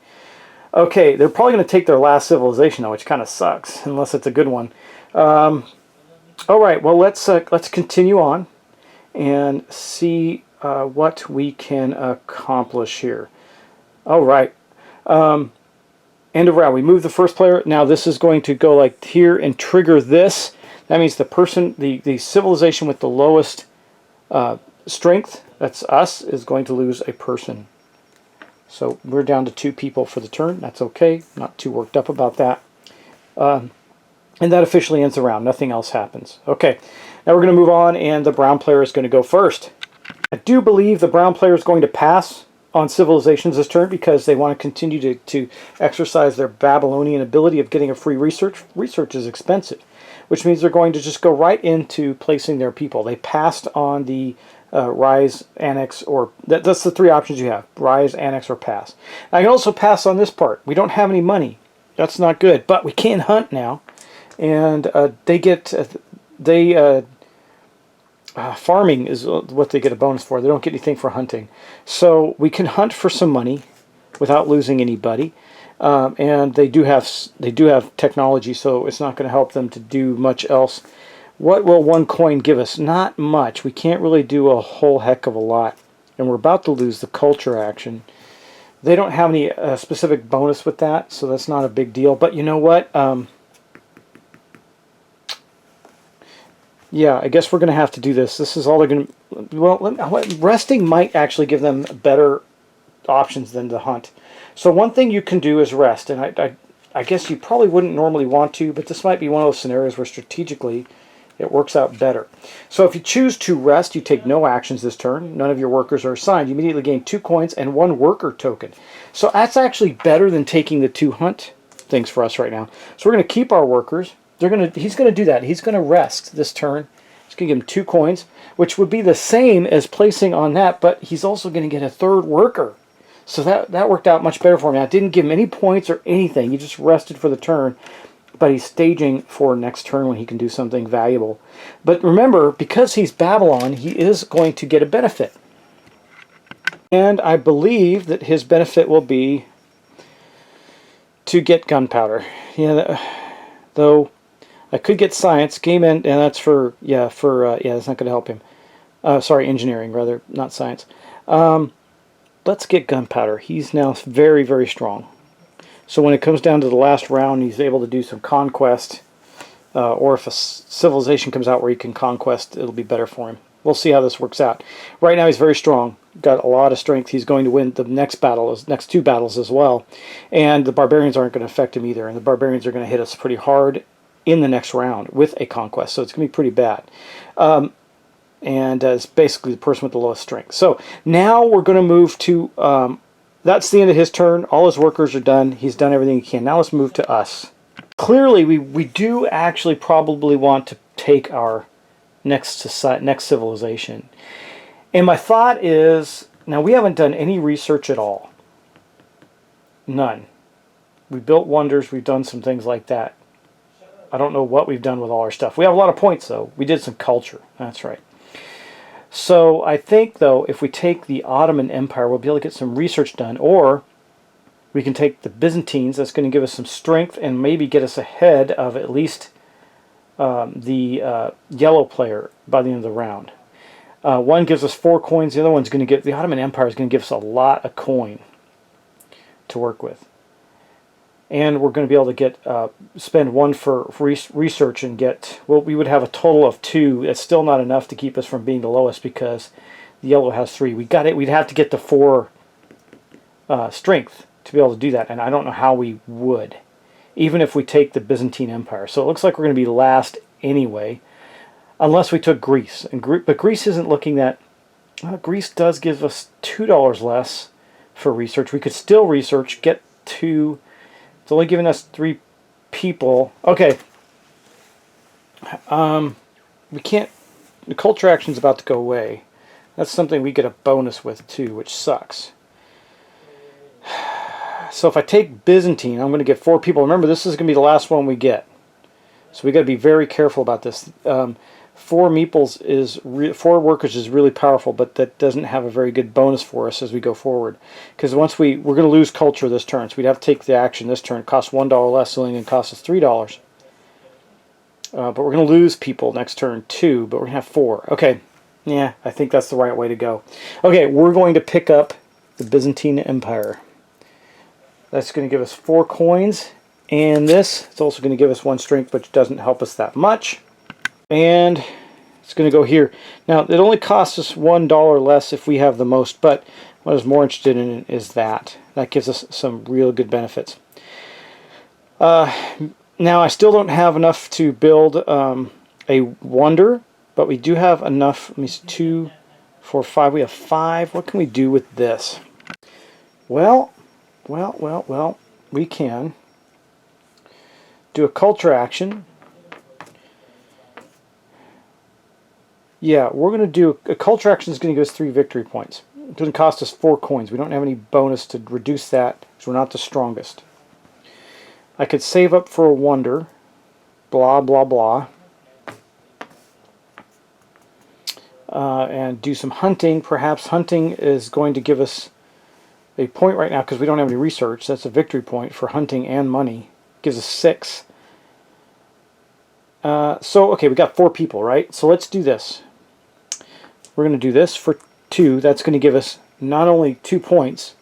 Okay, they're probably going to take their last civilization, though, which kind of sucks, unless it's a good one. All right, well, let's continue on and see what we can accomplish here. All right. End of round. We move the first player. Now this is going to go like here and trigger this. That means the person, the civilization with the lowest strength, that's us, is going to lose a person. So we're down to 2 people for the turn. That's okay. Not too worked up about that. And that officially ends the round. Nothing else happens. Okay. Now we're going to move on, and the brown player is going to go first. I do believe the brown player is going to pass on civilizations this turn because they want to continue to exercise their Babylonian ability of getting a free research. Research is expensive, which means they're going to just go right into placing their people. They passed on the rise, annex, or that's the three options you have: rise, annex, or pass. I can also pass on this part. We don't have any money. That's not good, but we can hunt now, and farming is what they get a bonus for. They don't get anything for hunting, so we can hunt for some money without losing anybody. And they do have technology, so it's not going to help them to do much else. What will one coin give us? Not much. We can't really do a whole heck of a lot, and we're about to lose the culture action. They don't have any specific bonus with that, so that's not a big deal. But you know what? Yeah, I guess we're going to have to do this. This is all they're going to... Well, resting might actually give them better options than the hunt. So one thing you can do is rest, and I guess you probably wouldn't normally want to, but this might be one of those scenarios where strategically it works out better. So if you choose to rest, you take no actions this turn. None of your workers are assigned. You immediately gain 2 coins and 1 worker token. So that's actually better than taking the 2 hunt things for us right now. So we're going to keep our workers. He's going to do that. He's going to rest this turn. He's going to give him 2 coins, which would be the same as placing on that, but he's also going to get a 3rd worker. So that worked out much better for me. I didn't give him any points or anything. He just rested for the turn, but he's staging for next turn when he can do something valuable. But remember, because he's Babylon, he is going to get a benefit. And I believe that his benefit will be to get gunpowder. Yeah, though I could get science, game end, and that's for that's not going to help him. Sorry, engineering rather, not science. Let's get gunpowder. He's now very, very strong. So when it comes down to the last round, he's able to do some conquest. Or if a civilization comes out where he can conquest, it'll be better for him. We'll see how this works out. Right now he's very strong. Got a lot of strength. He's going to win the next 2 battles as well. And the barbarians aren't going to affect him either. And the barbarians are going to hit us pretty hard in the next round with a conquest. So it's going to be pretty bad. And it's basically the person with the lowest strength. So now we're going to move to... that's the end of his turn. All his workers are done. He's done everything he can. Now let's move to us. Clearly, we do actually probably want to take our next civilization. And my thought is, now we haven't done any research at all. None. We built wonders. We've done some things like that. I don't know what we've done with all our stuff. We have a lot of points, though. We did some culture. That's right. So I think, though, if we take the Ottoman Empire, we'll be able to get some research done. Or we can take the Byzantines. That's going to give us some strength and maybe get us ahead of at least the yellow player by the end of the round. One gives us 4 coins. The other one's going to get... The Ottoman Empire is going to give us a lot of coin to work with. And we're going to be able to get spend 1 for research and get... Well, we would have a total of 2. It's still not enough to keep us from being the lowest because the yellow has 3. We'd have to get to 4 strength to be able to do that. And I don't know how we would, even if we take the Byzantine Empire. So it looks like we're going to be last anyway, unless we took Greece. But Greece isn't looking that... Greece does give us $2 less for research. We could still research, get 2... It's only giving us 3 people. Okay. We can't... The culture action's about to go away. That's something we get a bonus with too, which sucks. So if I take Byzantine, I'm going to get 4 people. Remember, this is going to be the last one we get. So we got to be very careful about this. 4 meeples is 4 workers is really powerful, but that doesn't have a very good bonus for us as we go forward. Because once we're going to lose culture this turn, so we'd have to take the action this turn. It costs $1 less, so it's going to cost us $3. But we're going to lose people next turn too, but we're going to have 4. Okay, yeah, I think that's the right way to go. Okay, we're going to pick up the Byzantine Empire. That's going to give us 4 coins, and this, it's also going to give us 1 strength, which doesn't help us that much. And it's going to go here. Now, it only costs us $1 less if we have the most, but what I was more interested in is that. That gives us some real good benefits. Now, I still don't have enough to build a wonder, but we do have enough. Let me see, 2, 4, 5. We have 5. What can we do with this? Well, we can do a culture action. Yeah, we're going to do a culture action is going to give us 3 victory points. It doesn't cost us 4 coins. We don't have any bonus to reduce that because we're not the strongest. I could save up for a wonder. Blah, blah, blah. And do some hunting. Perhaps hunting is going to give us a point right now because we don't have any research. That's a victory point for hunting and money. Gives us 6. Okay, we got 4 people, right? So let's do this. We're going to do this for 2. That's going to give us not only 2 points,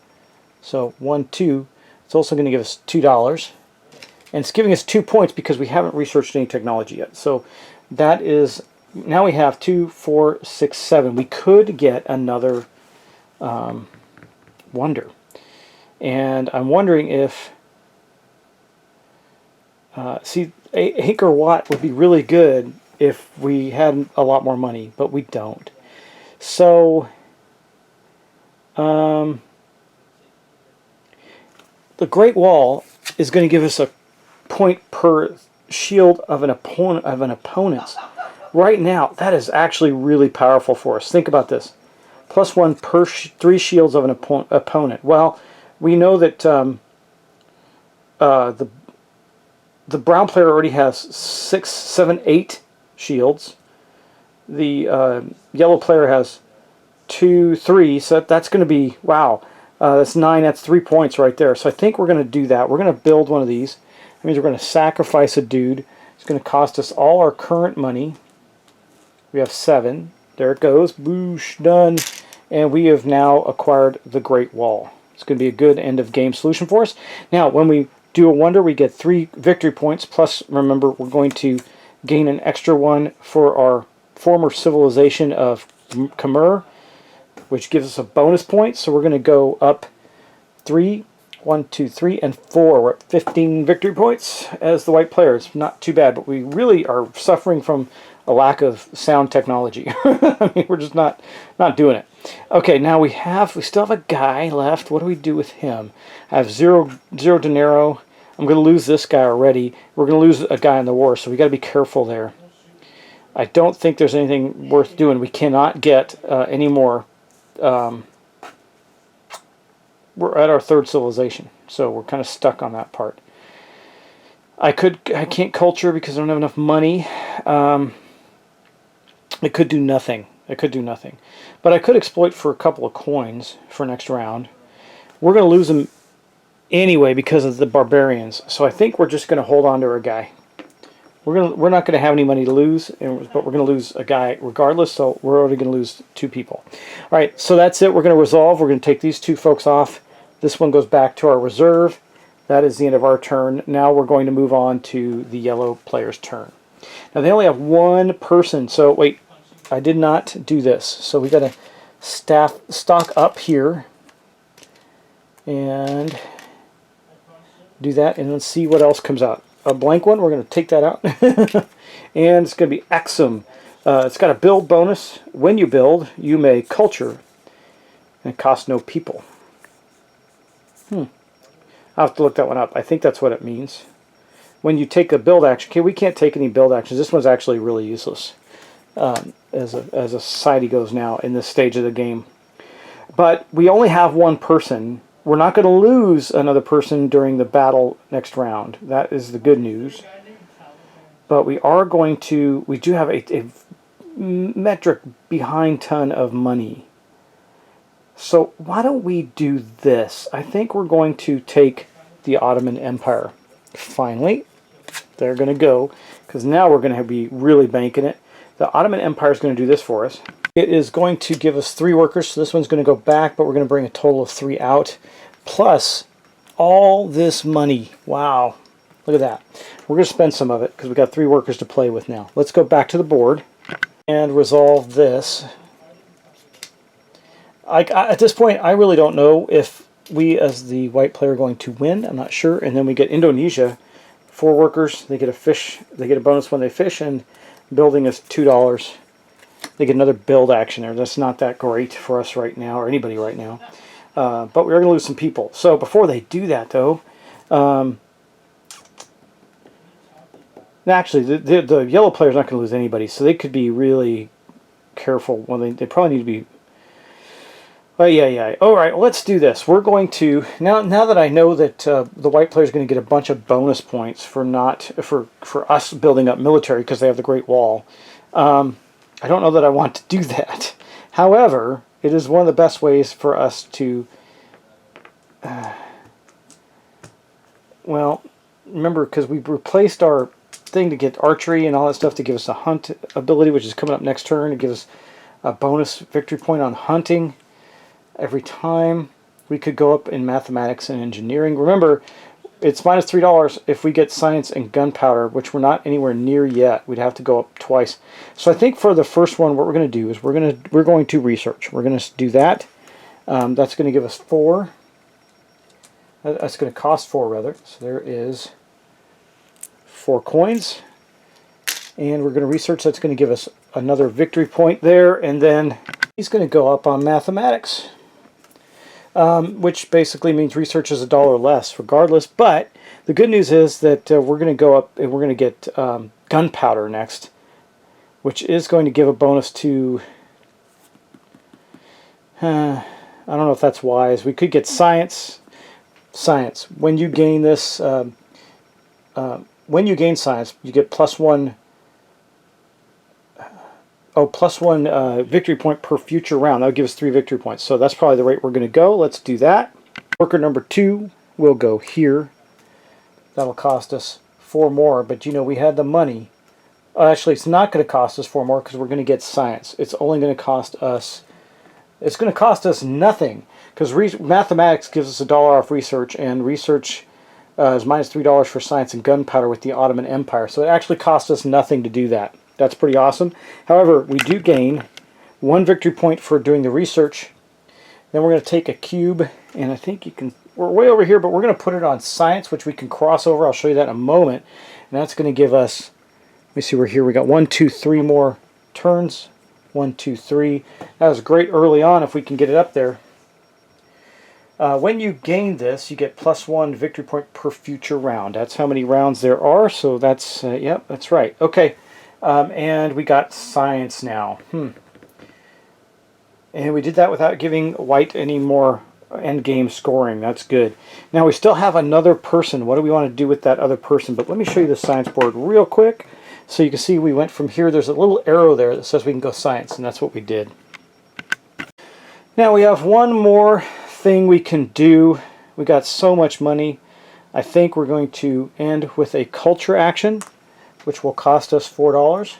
so 1, 2. It's also going to give us $2. And it's giving us 2 points because we haven't researched any technology yet. So that is, now we have 2, 4, 6, 7. We could get another wonder. And I'm wondering if, see, Acre Watt would be really good if we had a lot more money, but we don't. So, the Great Wall is going to give us a point per shield of an opponent's. Right now, that is actually really powerful for us. Think about this: +1 per 3 shields of an opponent. Well, we know that the brown player already has 6, 7, 8 shields. The yellow player has 2, 3, so that's going to be, wow, that's 9, that's 3 points right there. So I think we're going to do that. We're going to build one of these. That means we're going to sacrifice a dude. It's going to cost us all our current money. We have 7. There it goes. Boosh, done. And we have now acquired the Great Wall. It's going to be a good end of game solution for us. Now, when we do a wonder, we get 3 victory points. Plus, remember, we're going to gain an extra 1 for our former civilization of Khmer, which gives us a bonus point. So we're going to go up 3, 1, 2, 3, and 4. We're at 15 victory points as the white player. It's not too bad, but we really are suffering from a lack of sound technology. I mean, we're just not doing it. Okay, now we still have a guy left. What do we do with him? I have zero dinero. I'm going to lose this guy already. We're going to lose a guy in the war, so we got to be careful there. I don't think there's anything worth doing. We cannot get any more. We're at our 3rd civilization, so we're kind of stuck on that part. I can't culture because I don't have enough money. It could do nothing. But I could exploit for a couple of coins for next round. We're going to lose them anyway because of the barbarians. So I think we're just going to hold on to our guy. We're not going to have any money to lose, but we're going to lose a guy regardless. So we're already going to lose 2 people. All right, so that's it. We're going to resolve. We're going to take these 2 folks off. This one goes back to our reserve. That is the end of our turn. Now we're going to move on to the yellow player's turn. Now they only have 1 person. So wait, I did not do this. So we got to stock up here and do that, and let's see what else comes out. A blank one, we're going to take that out. And it's going to be Exum. It's got a build bonus. When you build, you may culture, and it costs no people. I'll have to look that one up. I think that's what it means. When you take a build action, okay, we can't take any build actions. This one's actually really useless as a society goes now in this stage of the game. But we only have 1 person. We're not going to lose another person during the battle next round. That is the good news. But we are going to, we do have a metric behind ton of money. So why don't we do this? I think we're going to take the Ottoman Empire. Finally, they're going to go, because now we're going to be really banking it. The Ottoman Empire is going to do this for us. It is going to give us 3 workers, so this one's going to go back, but we're going to bring a total of 3 out. Plus, all this money. Wow. Look at that. We're going to spend some of it, because we've got 3 workers to play with now. Let's go back to the board and resolve this. At this point, I really don't know if we, as the white player, are going to win. I'm not sure. And then we get Indonesia. 4 workers. They get a fish. They get a bonus when they fish, and building is $2. They get another build action there. That's not that great for us right now, or anybody right now. But we're going to lose some people. So before they do that, though, actually, the yellow player's not going to lose anybody, so they could be really careful. Well, they probably need to be. But yeah. All right, well, let's do this. We're going to now that I know that the white player is going to get a bunch of bonus points for us building up military because they have the Great Wall. I don't know that I want to do that. However, it is one of the best ways for us to. Well, remember, because we replaced our thing to get archery and all that stuff to give us a hunt ability, which is coming up next turn. It gives us a bonus victory point on hunting every time. We could go up in mathematics and engineering. Remember, it's minus $3 if we get science and gunpowder, which we're not anywhere near yet. We'd have to go up twice. So I think for the first one, what we're going to do is we're going to research. We're going to do that. That's going to give us 4. That's going to cost 4 rather. So there is 4 coins. And we're going to research. That's going to give us another victory point there. And then he's going to go up on mathematics. Which basically means research is $1 less regardless. But the good news is that we're going to go up and we're going to get gunpowder next, which is going to give a bonus to... I don't know if that's wise. We could get science. Science. When you gain this, when you gain science, you get +1. +1 victory point per future round. That would give us 3 victory points. So that's probably the rate we're going to go. Let's do that. Worker number 2 will go here. That'll cost us 4 more, but you know we had the money. Actually, it's not going to cost us 4 more because we're going to get science. It's only going to cost us. It's going to cost us nothing because mathematics gives us $1 off research, and research is minus $3 for science and gunpowder with the Ottoman Empire. So it actually costs us nothing to do that. That's pretty awesome. However, we do gain 1 victory point for doing the research. Then we're going to take a cube, and I think you can. We're way over here, but we're going to put it on science, which we can cross over. I'll show you that in a moment. And that's going to give us. Let me see. We're here. We got 1, 2, 3 more turns. 1, 2, 3. That was great early on. If we can get it up there. When you gain this, you get +1 victory point per future round. That's how many rounds there are. So that's yep, that's right. Okay. And we got science now. And we did that without giving white any more endgame scoring. That's good. Now we still have another person. What do we want to do with that other person? But let me show you the science board real quick. So you can see we went from here. There's a little arrow there that says we can go science, and that's what we did. Now we have one more thing we can do. We got so much money. I think we're going to end with a culture action, which will cost us $4.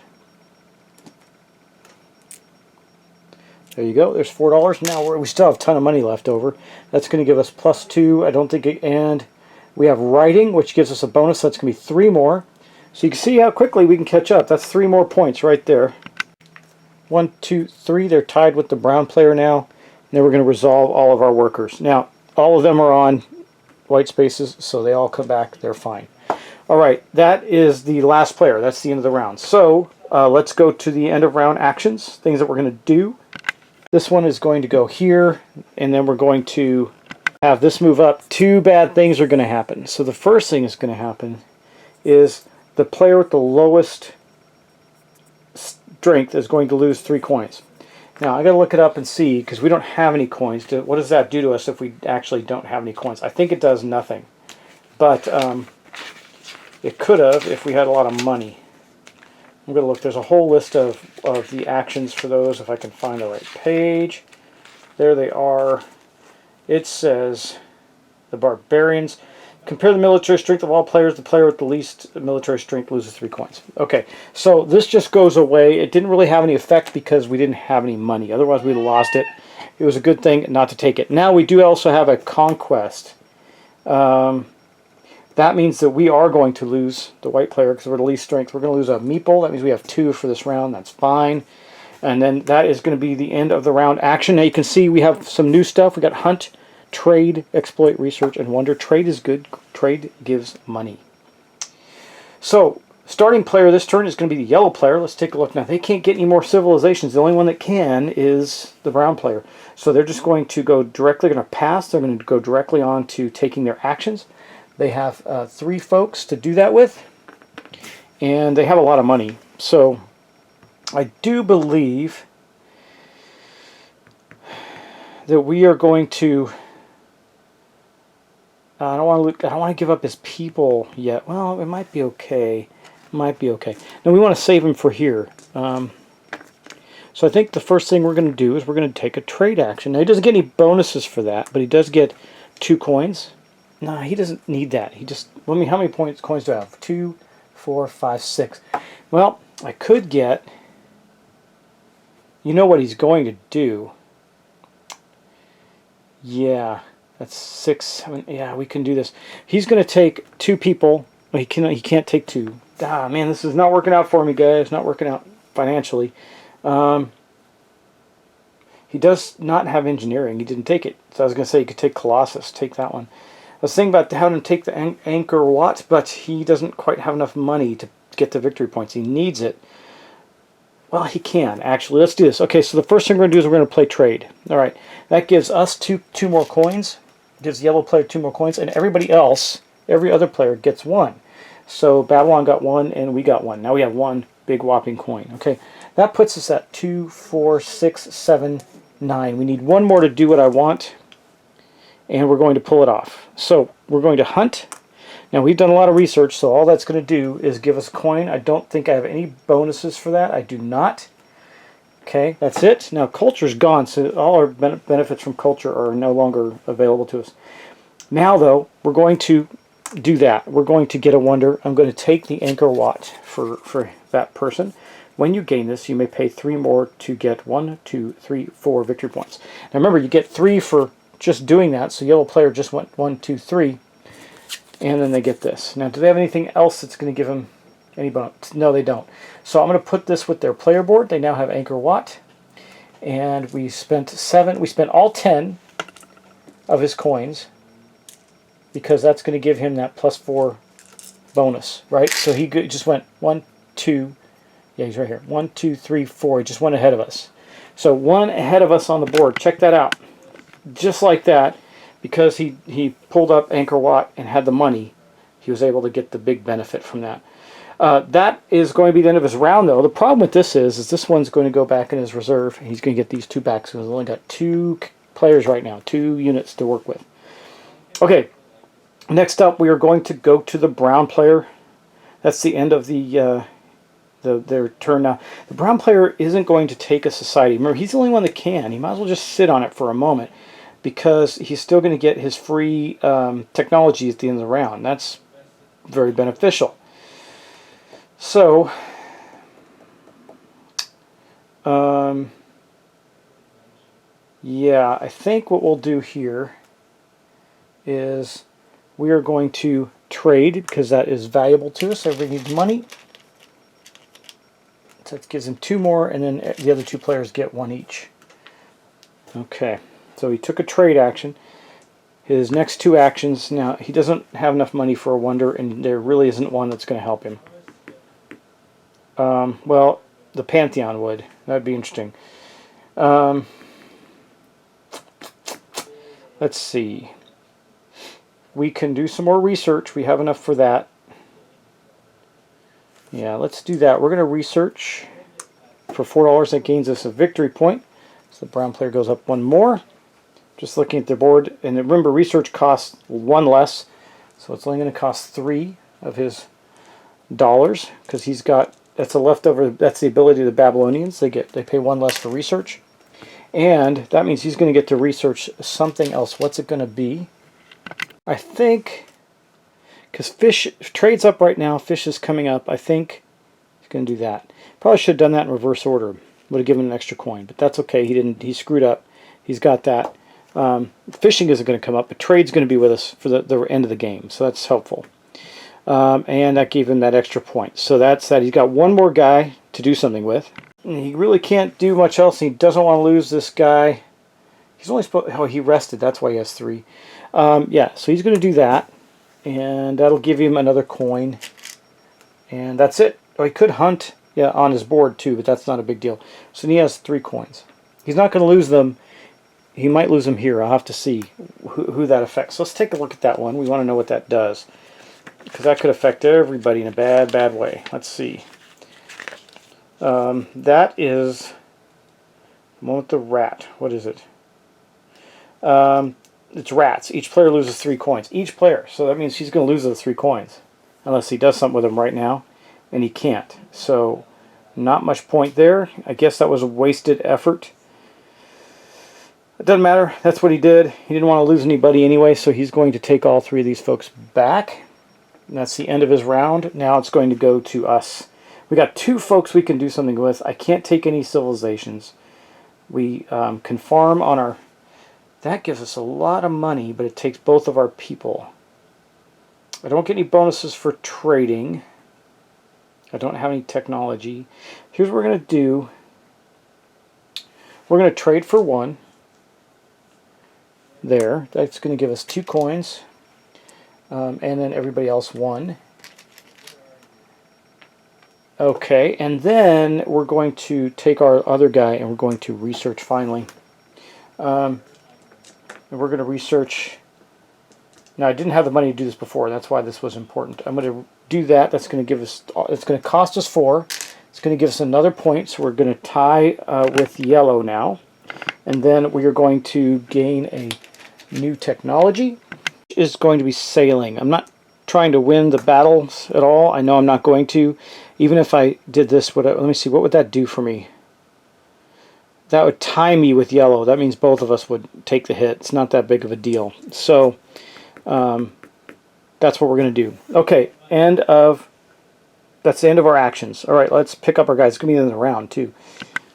There you go. There's $4. Now we still have a ton of money left over. That's going to give us +2. I don't think it, and we have writing, which gives us a bonus. That's going to be 3 more. So you can see how quickly we can catch up. That's 3 more points right there. 1, 2, 3. They're tied with the brown player now. And then we're going to resolve all of our workers. Now, all of them are on white spaces, so they all come back. They're fine. All right, that is the last player. That's the end of the round. So let's go to the end of round actions, things that we're going to do. This one is going to go here, and then we're going to have this move up. 2 bad things are going to happen. So the first thing that's going to happen is the player with the lowest strength is going to lose 3 coins. Now, I got to look it up and see, because we don't have any coins. What does that do to us if we actually don't have any coins? I think it does nothing. But it could have if we had a lot of money. I'm going to look. There's a whole list of the actions for those, if I can find the right page. There they are. It says the barbarians. Compare the military strength of all players. The player with the least military strength loses 3 coins. Okay, so this just goes away. It didn't really have any effect because we didn't have any money. Otherwise, we'd have lost it. It was a good thing not to take it. Now we do also have a conquest. That means that we are going to lose the white player because we're the least strength. We're going to lose a meeple. That means we have 2 for this round. That's fine. And then that is going to be the end of the round action. Now you can see we have some new stuff. We got hunt, trade, exploit, research, and wonder. Trade is good. Trade gives money. So, starting player this turn is going to be the yellow player. Let's take a look. Now, they can't get any more civilizations. The only one that can is the brown player. So they're just going to go directly, going to pass. They're going to go directly on to taking their actions. They have 3 folks to do that with. And they have a lot of money. So, I do believe that we are going to. I don't want to give up his people yet. Well, it might be okay. Might be okay. Now we want to save him for here. So I think the first thing we're going to do is we're going to take a trade action. Now he doesn't get any bonuses for that, but he does get 2 coins. No, he doesn't need that. He just, let me, how many coins do I have? 2, 4, 5, 6. Well, I could get, you know what he's going to do. Yeah, that's 6, 7, yeah, we can do this. He's going to take 2 people. Well, he can't take 2. Ah, man, this is not working out for me, guys. Not working out financially. He does not have engineering. He didn't take it. So I was going to say you could take Colossus. Take that one. I was thinking about having him take the Angkor Wat, but he doesn't quite have enough money to get the victory points. He needs it. Well, he can, actually. Let's do this. Okay, so the first thing we're going to do is we're going to play trade. All right. That gives us two more coins. Gives the yellow player 2 more coins. And everybody else, every other player, gets 1. So Babylon got 1 and we got 1. Now we have 1 big whopping coin. Okay. That puts us at 2, 4, 6, 7, 9. We need 1 more to do what I want. And we're going to pull it off. So we're going to hunt. Now we've done a lot of research, so all that's going to do is give us a coin. I don't think I have any bonuses for that. I do not. Okay, that's it. Now culture's gone, so all our benefits from culture are no longer available to us. Now though, we're going to do that. We're going to get a wonder. I'm going to take the Angkor Wat for that person. When you gain this, you may pay 3 more to get 1, 2, 3, 4 victory points. Now remember, you get 3 for just doing that, so yellow player just went 1, 2, 3, and then they get this. Now, do they have anything else that's going to give them any bonus? No, they don't. So I'm going to put this with their player board. They now have Angkor Wat, and we spent 7. We spent all 10 of his coins because that's going to give him that +4 bonus, right? So he just went 1, 2. Yeah, he's right here. 1, 2, 3, 4. He just went ahead of us. So 1 ahead of us on the board. Check that out. Just like that, because he pulled up Angkor Wat and had the money, he was able to get the big benefit from that. That is going to be the end of his round, though. The problem with this is this one's going to go back in his reserve. And he's going to get these 2 back, so he's only got 2 players right now, 2 units to work with. Okay, next up we are going to go to the brown player. That's the end of their turn now. The brown player isn't going to take a society. Remember, he's the only one that can. He might as well just sit on it for a moment, because he's still going to get his free technology at the end of the round. That's very beneficial. So, yeah, I think what we'll do here is we are going to trade, because that is valuable to us. Everybody needs money. So that gives him 2 more, and then the other 2 players get 1 each. Okay. So he took a trade action. His next 2 actions, now he doesn't have enough money for a wonder, and there really isn't one that's going to help him. Well, the Pantheon would. That'd be interesting. Let's see. We can do some more research. We have enough for that. Yeah, let's do that. We're going to research for $4. That gains us a victory point. So the brown player goes up 1 more. Just looking at the board, and remember, research costs 1 less, so it's only going to cost 3 of his dollars, because he's got, that's a leftover. That's the ability of the Babylonians. They pay 1 less for research, and that means he's going to get to research something else. What's it going to be? I think, because fish trades up right now, fish is coming up. I think he's going to do that. Probably should have done that in reverse order. Would have given him an extra coin, but that's okay. He didn't. He screwed up. He's got that. Fishing isn't going to come up, but trade's going to be with us for the end of the game, so that's helpful. And that gave him that extra point. So that's that. He's got 1 more guy to do something with. And he really can't do much else. He doesn't want to lose this guy. He's only supposed. Oh, he rested. That's why he has 3. Yeah, so he's going to do that, and that'll give him another coin. And that's it. Oh, he could hunt, yeah, on his board too, but that's not a big deal. So he has 3 coins. He's not going to lose them. He might lose them here. I'll have to see who that affects. So let's take a look at that one. We want to know what that does, because that could affect everybody in a bad, bad way. Let's see. That is the one with the rat. What is it? It's rats. Each player loses 3 coins. Each player. So that means he's going to lose those 3 coins. Unless he does something with them right now. And he can't. So not much point there. I guess that was a wasted effort. It doesn't matter. That's what he did. He didn't want to lose anybody anyway. So he's going to take all 3 of these folks back. And that's the end of his round. Now it's going to go to us. We got 2 folks we can do something with. I can't take any civilizations. We can farm on our... That gives us a lot of money, but it takes both of our people. I don't get any bonuses for trading. I don't have any technology. Here's what we're going to do. We're going to trade for 1. There. That's going to give us 2 coins. And then everybody else 1. Okay, and then we're going to take our other guy and we're going to research finally. And we're going to research. Now, I didn't have the money to do this before. That's why this was important. I'm going to do that. That's going to give us. It's going to cost us 4. It's going to give us another point. So we're going to tie with yellow now, and then we are going to gain a new technology. Which is going to be sailing. I'm not trying to win the battles at all. I know I'm not going to. Even if I did this, let me see. What would that do for me? That would tie me with yellow. That means both of us would take the hit. It's not that big of a deal. So that's what we're going to do. Okay, that's the end of our actions. All right, let's pick up our guys. It's going to be in the round, too.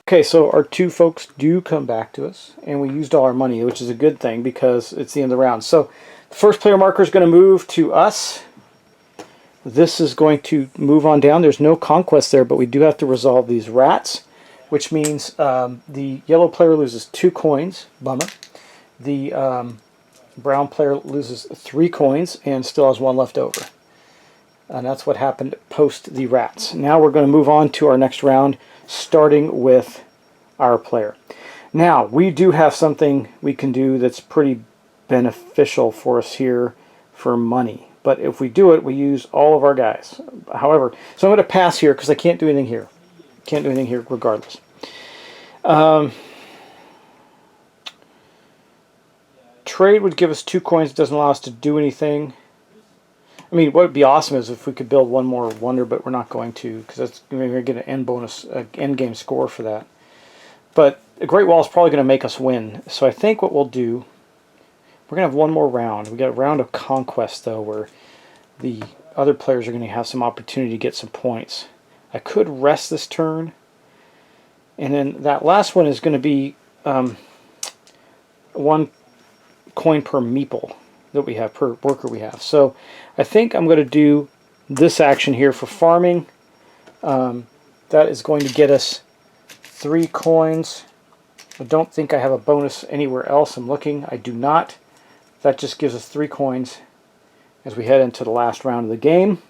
Okay, so our 2 folks do come back to us, and we used all our money, which is a good thing because it's the end of the round. So the first player marker is going to move to us. This is going to move on down. There's no conquest there, but we do have to resolve these rats, which means the yellow player loses 2 coins. Bummer. The brown player loses 3 coins and still has 1 left over. And that's what happened post the rats. Now we're going to move on to our next round, starting with our player. Now, we do have something we can do that's pretty beneficial for us here for money. But if we do it, we use all of our guys. However, so I'm going to pass here because I can't do anything here. Can't do anything here regardless. Trade would give us 2 coins. It doesn't allow us to do anything. I mean, what would be awesome is if we could build 1 more wonder, but we're not going to because that's we're going to get an end game score for that. But a Great Wall is probably going to make us win. So I think what we'll do, we're going to have 1 more round. We got a round of conquest though, where the other players are going to have some opportunity to get some points. I could rest this turn, and then that last one is going to be 1 coin per meeple that we have, per worker we have. So I think I'm going to do this action here for farming. That is going to get us 3 coins. I don't think I have a bonus anywhere else. I'm looking. I do not. That just gives us 3 coins as we head into the last round of the game.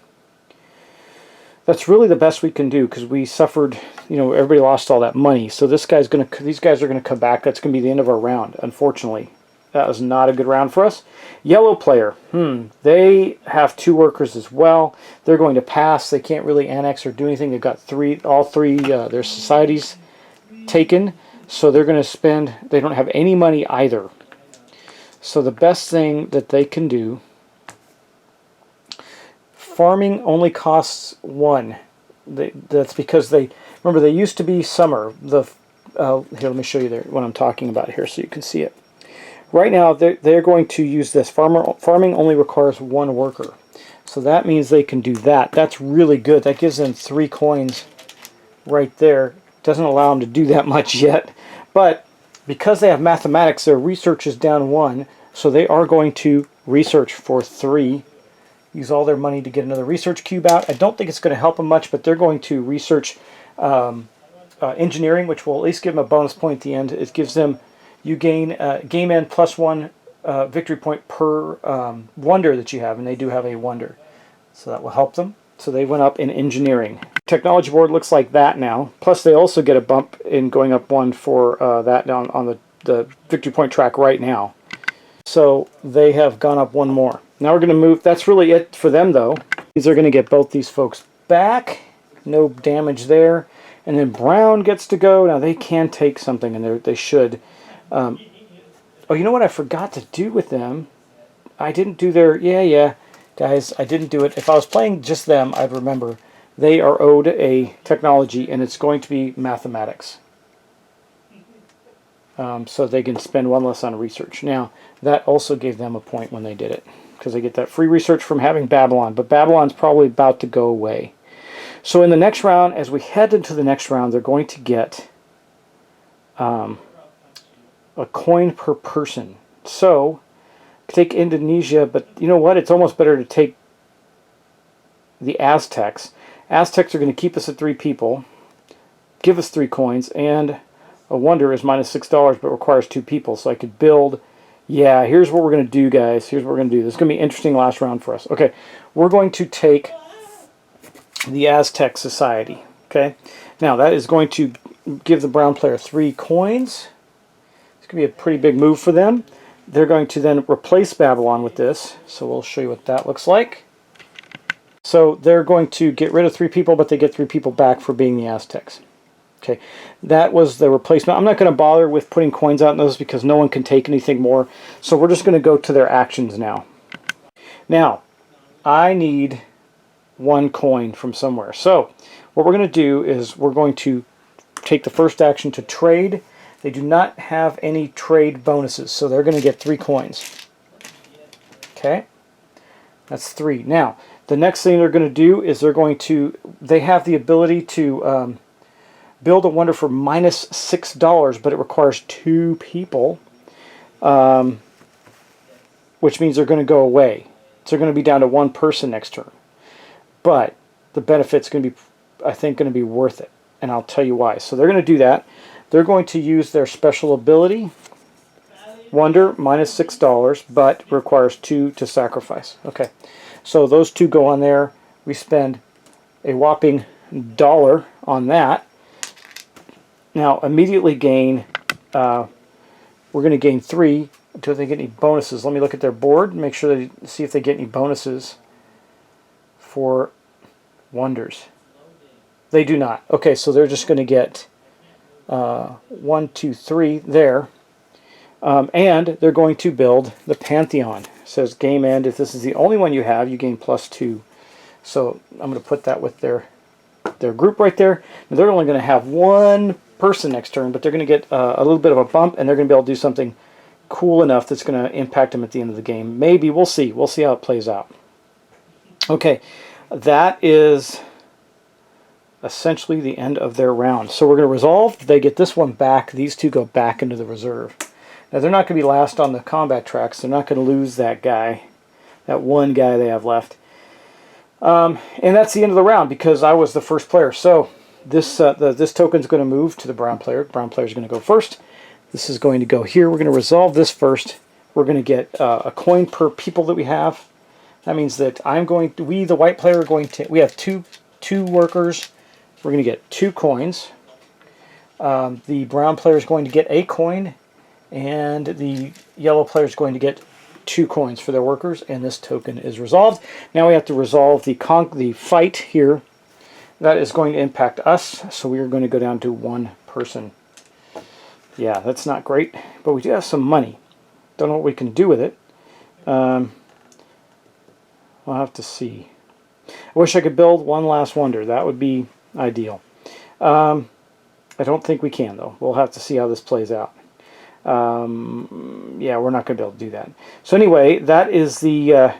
That's really the best we can do because we suffered, you know, everybody lost all that money. So these guys are going to come back. That's going to be the end of our round, unfortunately. That was not a good round for us. Yellow player, they have 2 workers as well. They're going to pass. They can't really annex or do anything. They've got all three their societies taken. So they're going to spend, they don't have any money either. So the best thing that they can do, farming only costs 1. That's because remember they used to be summer. Here, let me show you what I'm talking about here so you can see it. Right now, they're going to use this. Farming only requires 1 worker. So that means they can do that. That's really good. That gives them 3 coins right there. Doesn't allow them to do that much yet. But because they have mathematics, their research is down 1. So they are going to research for 3. Use all their money to get another research cube out. I don't think it's going to help them much, but they're going to research engineering, which will at least give them a bonus point at the end. It gives them... You gain game end +1 victory point per wonder that you have, and they do have a wonder. So that will help them. So they went up in engineering. Technology board looks like that now. Plus they also get a bump in going up 1 for that down on the victory point track right now. So they have gone up 1 more. Now we're going to move. That's really it for them though. These are going to get both these folks back. No damage there. And then brown gets to go. Now they can take something, and they should. Oh, you know what I forgot to do with them? I didn't do their... Yeah, guys, I didn't do it. If I was playing just them, I'd remember. They are owed a technology, and it's going to be mathematics. So they can spend one less on research. Now, that also gave them a point when they did it, because they get that free research from having Babylon. But Babylon's probably about to go away. So in the next round, as we head into the next round, they're going to get a coin per person. So, take Indonesia, but you know what? It's almost better to take the Aztecs. Aztecs are going to keep us at 3 people, give us 3 coins, and a wonder is minus $6, but requires 2 people. So I could build... Yeah, here's what we're going to do, guys. Here's what we're going to do. This is going to be an interesting last round for us. Okay, we're going to take the Aztec Society. Okay, now that is going to give the brown player 3 coins. It's going to be a pretty big move for them. They're going to then replace Babylon with this. So we'll show you what that looks like. So they're going to get rid of 3 people, but they get 3 people back for being the Aztecs. Okay, that was the replacement. I'm not going to bother with putting coins out in those because no one can take anything more. So we're just going to go to their actions now. Now, I need 1 coin from somewhere. So what we're going to do is we're going to take the first action to trade. They do not have any trade bonuses, so they're going to get 3 coins. Okay, that's 3. Now, the next thing they're going to do is they have the ability to build a wonder for minus $6, but it requires 2 people, which means they're going to go away. So they're going to be down to 1 person next turn. But the benefit's going to be, I think, going to be worth it, and I'll tell you why. So they're going to do that. They're going to use their special ability, wonder, minus $6, but requires 2 to sacrifice. Okay, so those 2 go on there. We spend a whopping $1 on that. Now, immediately gain, we're going to gain 3 until they get any bonuses. Let me look at their board and make sure they see if they get any bonuses for wonders. They do not. Okay, so they're just going to get 1, 2, 3 there. And they're going to build the Pantheon. It says game end. If this is the only one you have, you gain +2. So I'm going to put that with their group right there. Now, they're only going to have 1 person next turn, but they're going to get a little bit of a bump, and they're going to be able to do something cool enough that's going to impact them at the end of the game. Maybe. We'll see. We'll see how it plays out. Okay, that is essentially the end of their round. So we're going to resolve. They get this one back. These 2 go back into the reserve. Now, they're not going to be last on the combat tracks. They're not going to lose that guy, that 1 guy they have left. And that's the end of the round because I was the first player. So this token is going to move to the brown player. Brown player is going to go first. This is going to go here. We're going to resolve this first. We're going to get a coin per people that we have. That means that we, the white player, are going to, we have two workers. We're going to get 2 coins. The brown player is going to get a coin, and the yellow player is going to get 2 coins for their workers, and this token is resolved. Now we have to resolve the fight here. That is going to impact us, so we are going to go down to 1 person. Yeah, that's not great, but we do have some money. Don't know what we can do with it. We'll have to see. I wish I could build 1 last wonder. That would be ideal. I don't think we can, though. We'll have to see how this plays out. Yeah, we're not going to be able to do that. So anyway, that is the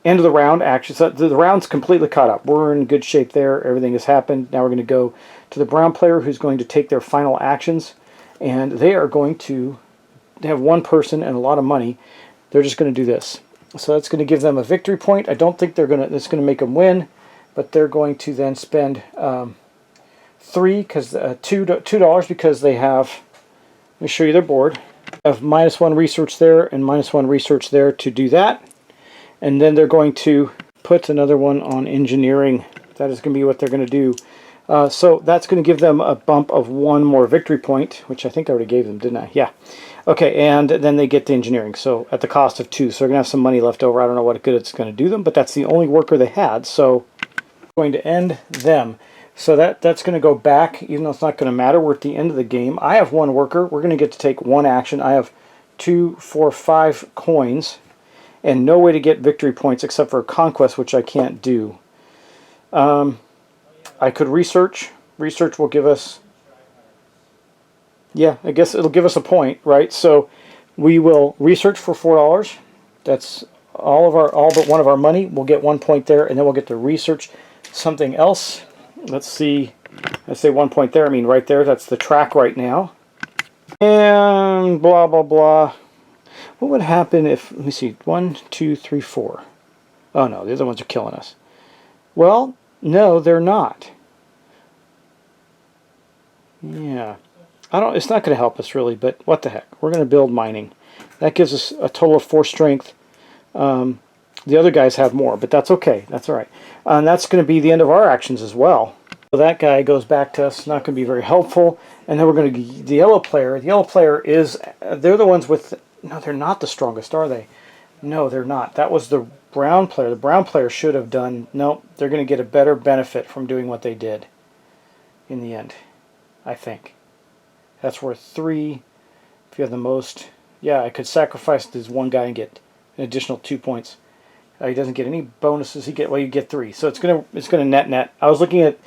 end of the round. Actually, so the round's completely caught up. We're in good shape there. Everything has happened. Now we're going to go to the brown player, who's going to take their final actions, and they are going to have 1 person and a lot of money. They're just going to do this. So that's going to give them a victory point. I don't think it's going to make them win, but they're going to then spend $2 because they have. Let me show you their board. They have -1 research there and -1 research there to do that. And then they're going to put another one on engineering. That is going to be what they're going to do. So that's going to give them a bump of 1 more victory point, which I think I already gave them, didn't I? Yeah. Okay, and then they get the engineering, so at the cost of 2. So they're going to have some money left over. I don't know what good it's going to do them, but that's the only worker they had, so I'm going to end them. So that's going to go back, even though it's not going to matter. We're at the end of the game. I have 1 worker. We're going to get to take 1 action. I have 2, 4, 5 coins, and no way to get victory points except for conquest, which I can't do. I could research. Research will give us, yeah, I guess it'll give us a point, right? So we will research for $4. That's all but one of our money. We'll get 1 point there, and then we'll get to research something else. Let's see. I say 1 point there. I mean right there. That's the track right now. And blah blah blah. What would happen if? Let me see. 1, 2, 3, 4. Oh no, the other ones are killing us. Well, no, they're not. Yeah, I don't. It's not going to help us really, but what the heck? We're going to build mining. That gives us a total of 4 strength. The other guys have more, but that's okay. That's all right. And that's going to be the end of our actions as well. So that guy goes back to us. Not going to be very helpful. And then we're going to the yellow player. The yellow player is. They're the ones with. No, they're not the strongest, are they? No, they're not. That was the brown player. The brown player should have done. No, they're going to get a better benefit from doing what they did. In the end, I think. That's worth 3. If you have the most. Yeah, I could sacrifice this one guy and get an additional 2 points. He doesn't get any bonuses. You get 3. So it's gonna net. I was looking at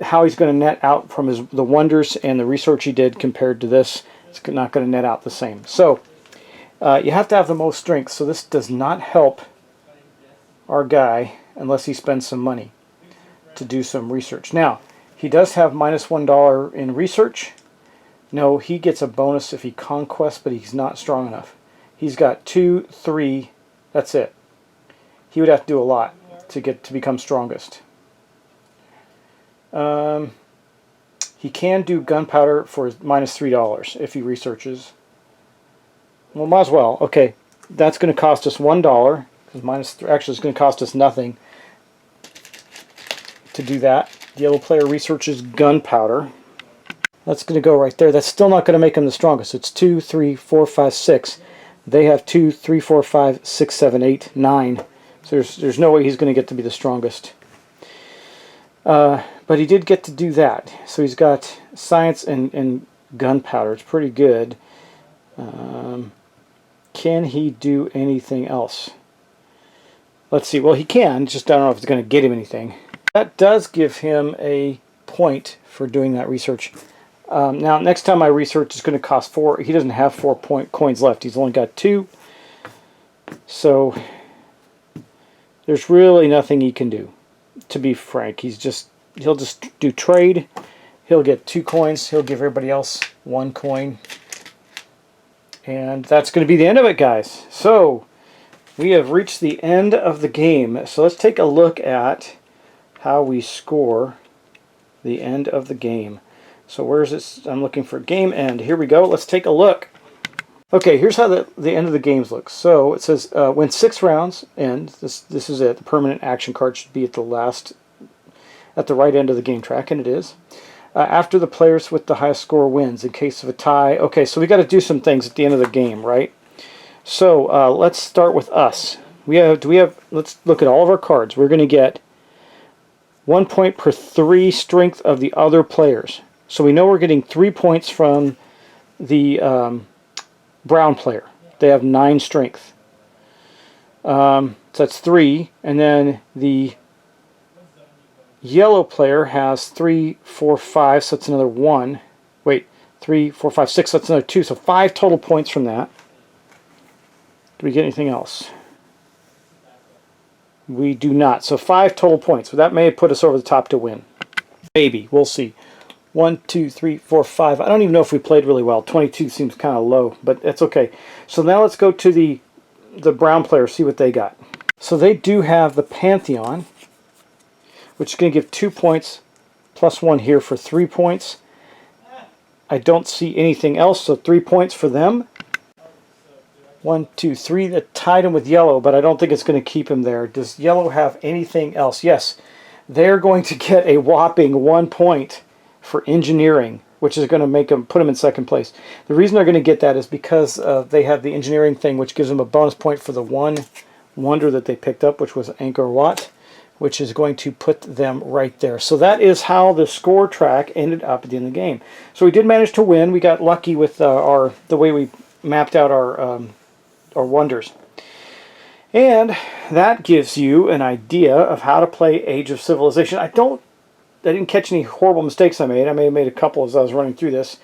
how he's going to net out from the wonders and the research he did compared to this. It's not going to net out the same. So you have to have the most strength. So this does not help our guy unless he spends some money to do some research. Now he does have minus $1 in research. No, he gets a bonus if he conquests, but he's not strong enough. He's got 2, 3. That's it. He would have to do a lot to become strongest. He can do gunpowder for minus $3 if he researches. Well, might as well. Okay, that's going to cost us $1. Actually, it's going to cost us nothing to do that. The yellow player researches gunpowder. That's going to go right there. That's still not going to make him the strongest. It's 2, 3, 4, 5, 6. They have 2, 3, 4, 5, 6, 7, 8, 9. So there's no way he's going to get to be the strongest. But he did get to do that. So he's got science and gunpowder. It's pretty good. Can he do anything else? Let's see. Well, he can. Just I don't know if it's going to get him anything. That does give him a point for doing that research. Now, next time I research, it's going to cost 4. He doesn't have 4 coins left. He's only got 2. So there's really nothing he can do, to be frank. He'll just do trade. He'll get 2 coins. He'll give everybody else 1 coin. And that's going to be the end of it, guys. So we have reached the end of the game. So let's take a look at how we score the end of the game. So where's this? I'm looking for game end. Here we go. Let's take a look. Okay, here's how the end of the games looks. So it says when 6 rounds end, this is it. The permanent action card should be at the right end of the game track, and it is. After the players with the highest score wins in case of a tie. Okay, so we got to do some things at the end of the game, right? So let's start with us. Let's look at all of our cards. We're going to get 1 point per 3 strength of the other players. So we know we're getting 3 points from the brown player. They have 9 strength. So that's 3. And then the yellow player has 3, 4, 5. So that's another 1. Wait, 3, 4, 5, 6. So that's another 2. So 5 total points from that. Do we get anything else? We do not. So 5 total points. So that may put us over the top to win. Maybe. We'll see. 1, 2, 3, 4, 5. I don't even know if we played really well. 22 seems kind of low, but that's okay. So now let's go to the brown player, see what they got. So they do have the Pantheon, which is going to give 2 points plus 1 here for 3 points. I don't see anything else, so 3 points for them. 1, 2, 3. That tied him with yellow, but I don't think it's going to keep him there. Does yellow have anything else? Yes. They're going to get a whopping 1 point for engineering, which is going to put them in second place. The reason they're going to get that is because they have the engineering thing, which gives them a bonus point for the 1 wonder that they picked up, which was Angkor Wat, which is going to put them right there. So that is how the score track ended up at the end of the game. So we did manage to win. We got lucky with the way we mapped out our wonders. And that gives you an idea of how to play Age of Civilization. I didn't catch any horrible mistakes I made. I may have made a couple as I was running through this,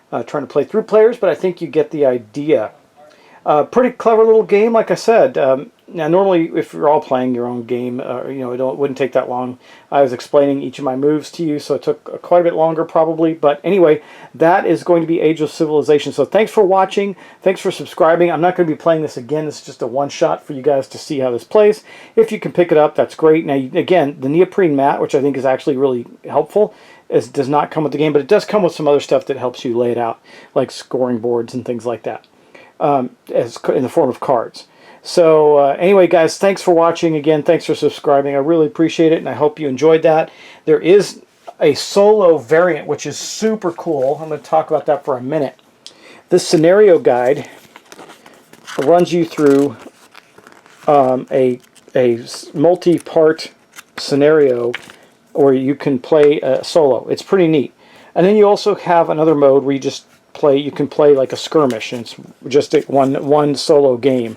trying to play through players, but I think you get the idea. Pretty clever little game, like I said. Now, normally, if you're all playing your own game, you know, it wouldn't take that long. I was explaining each of my moves to you, so it took quite a bit longer, probably. But anyway, that is going to be Age of Civilization. So thanks for watching. Thanks for subscribing. I'm not going to be playing this again. This is just a one-shot for you guys to see how this plays. If you can pick it up, that's great. Now, again, the neoprene mat, which I think is actually really helpful, does not come with the game, but it does come with some other stuff that helps you lay it out, like scoring boards and things like that, as in the form of cards. So anyway, guys, thanks for watching. Again, thanks for subscribing. I really appreciate it, and I hope you enjoyed that. There is a solo variant, which is super cool. I'm going to talk about that for a minute. This scenario guide runs you through a multi-part scenario where you can play solo. It's pretty neat. And then you also have another mode where you can play like a skirmish, and it's just one solo game.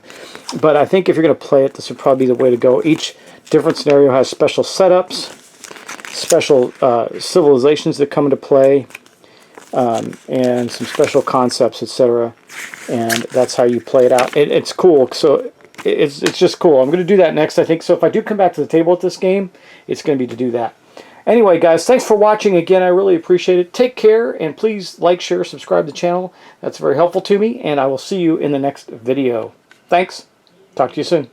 But I think if you're going to play it, this would probably be the way to go. Each different scenario has special setups, special civilizations that come into play, and some special concepts, etc. And that's how you play it out. It's cool. So it's just cool. I'm going to do that next, I think. So if I do come back to the table with this game, it's going to be to do that. Anyway, guys, thanks for watching again. I really appreciate it. Take care, and please like, share, subscribe to the channel. That's very helpful to me, and I will see you in the next video. Thanks. Talk to you soon.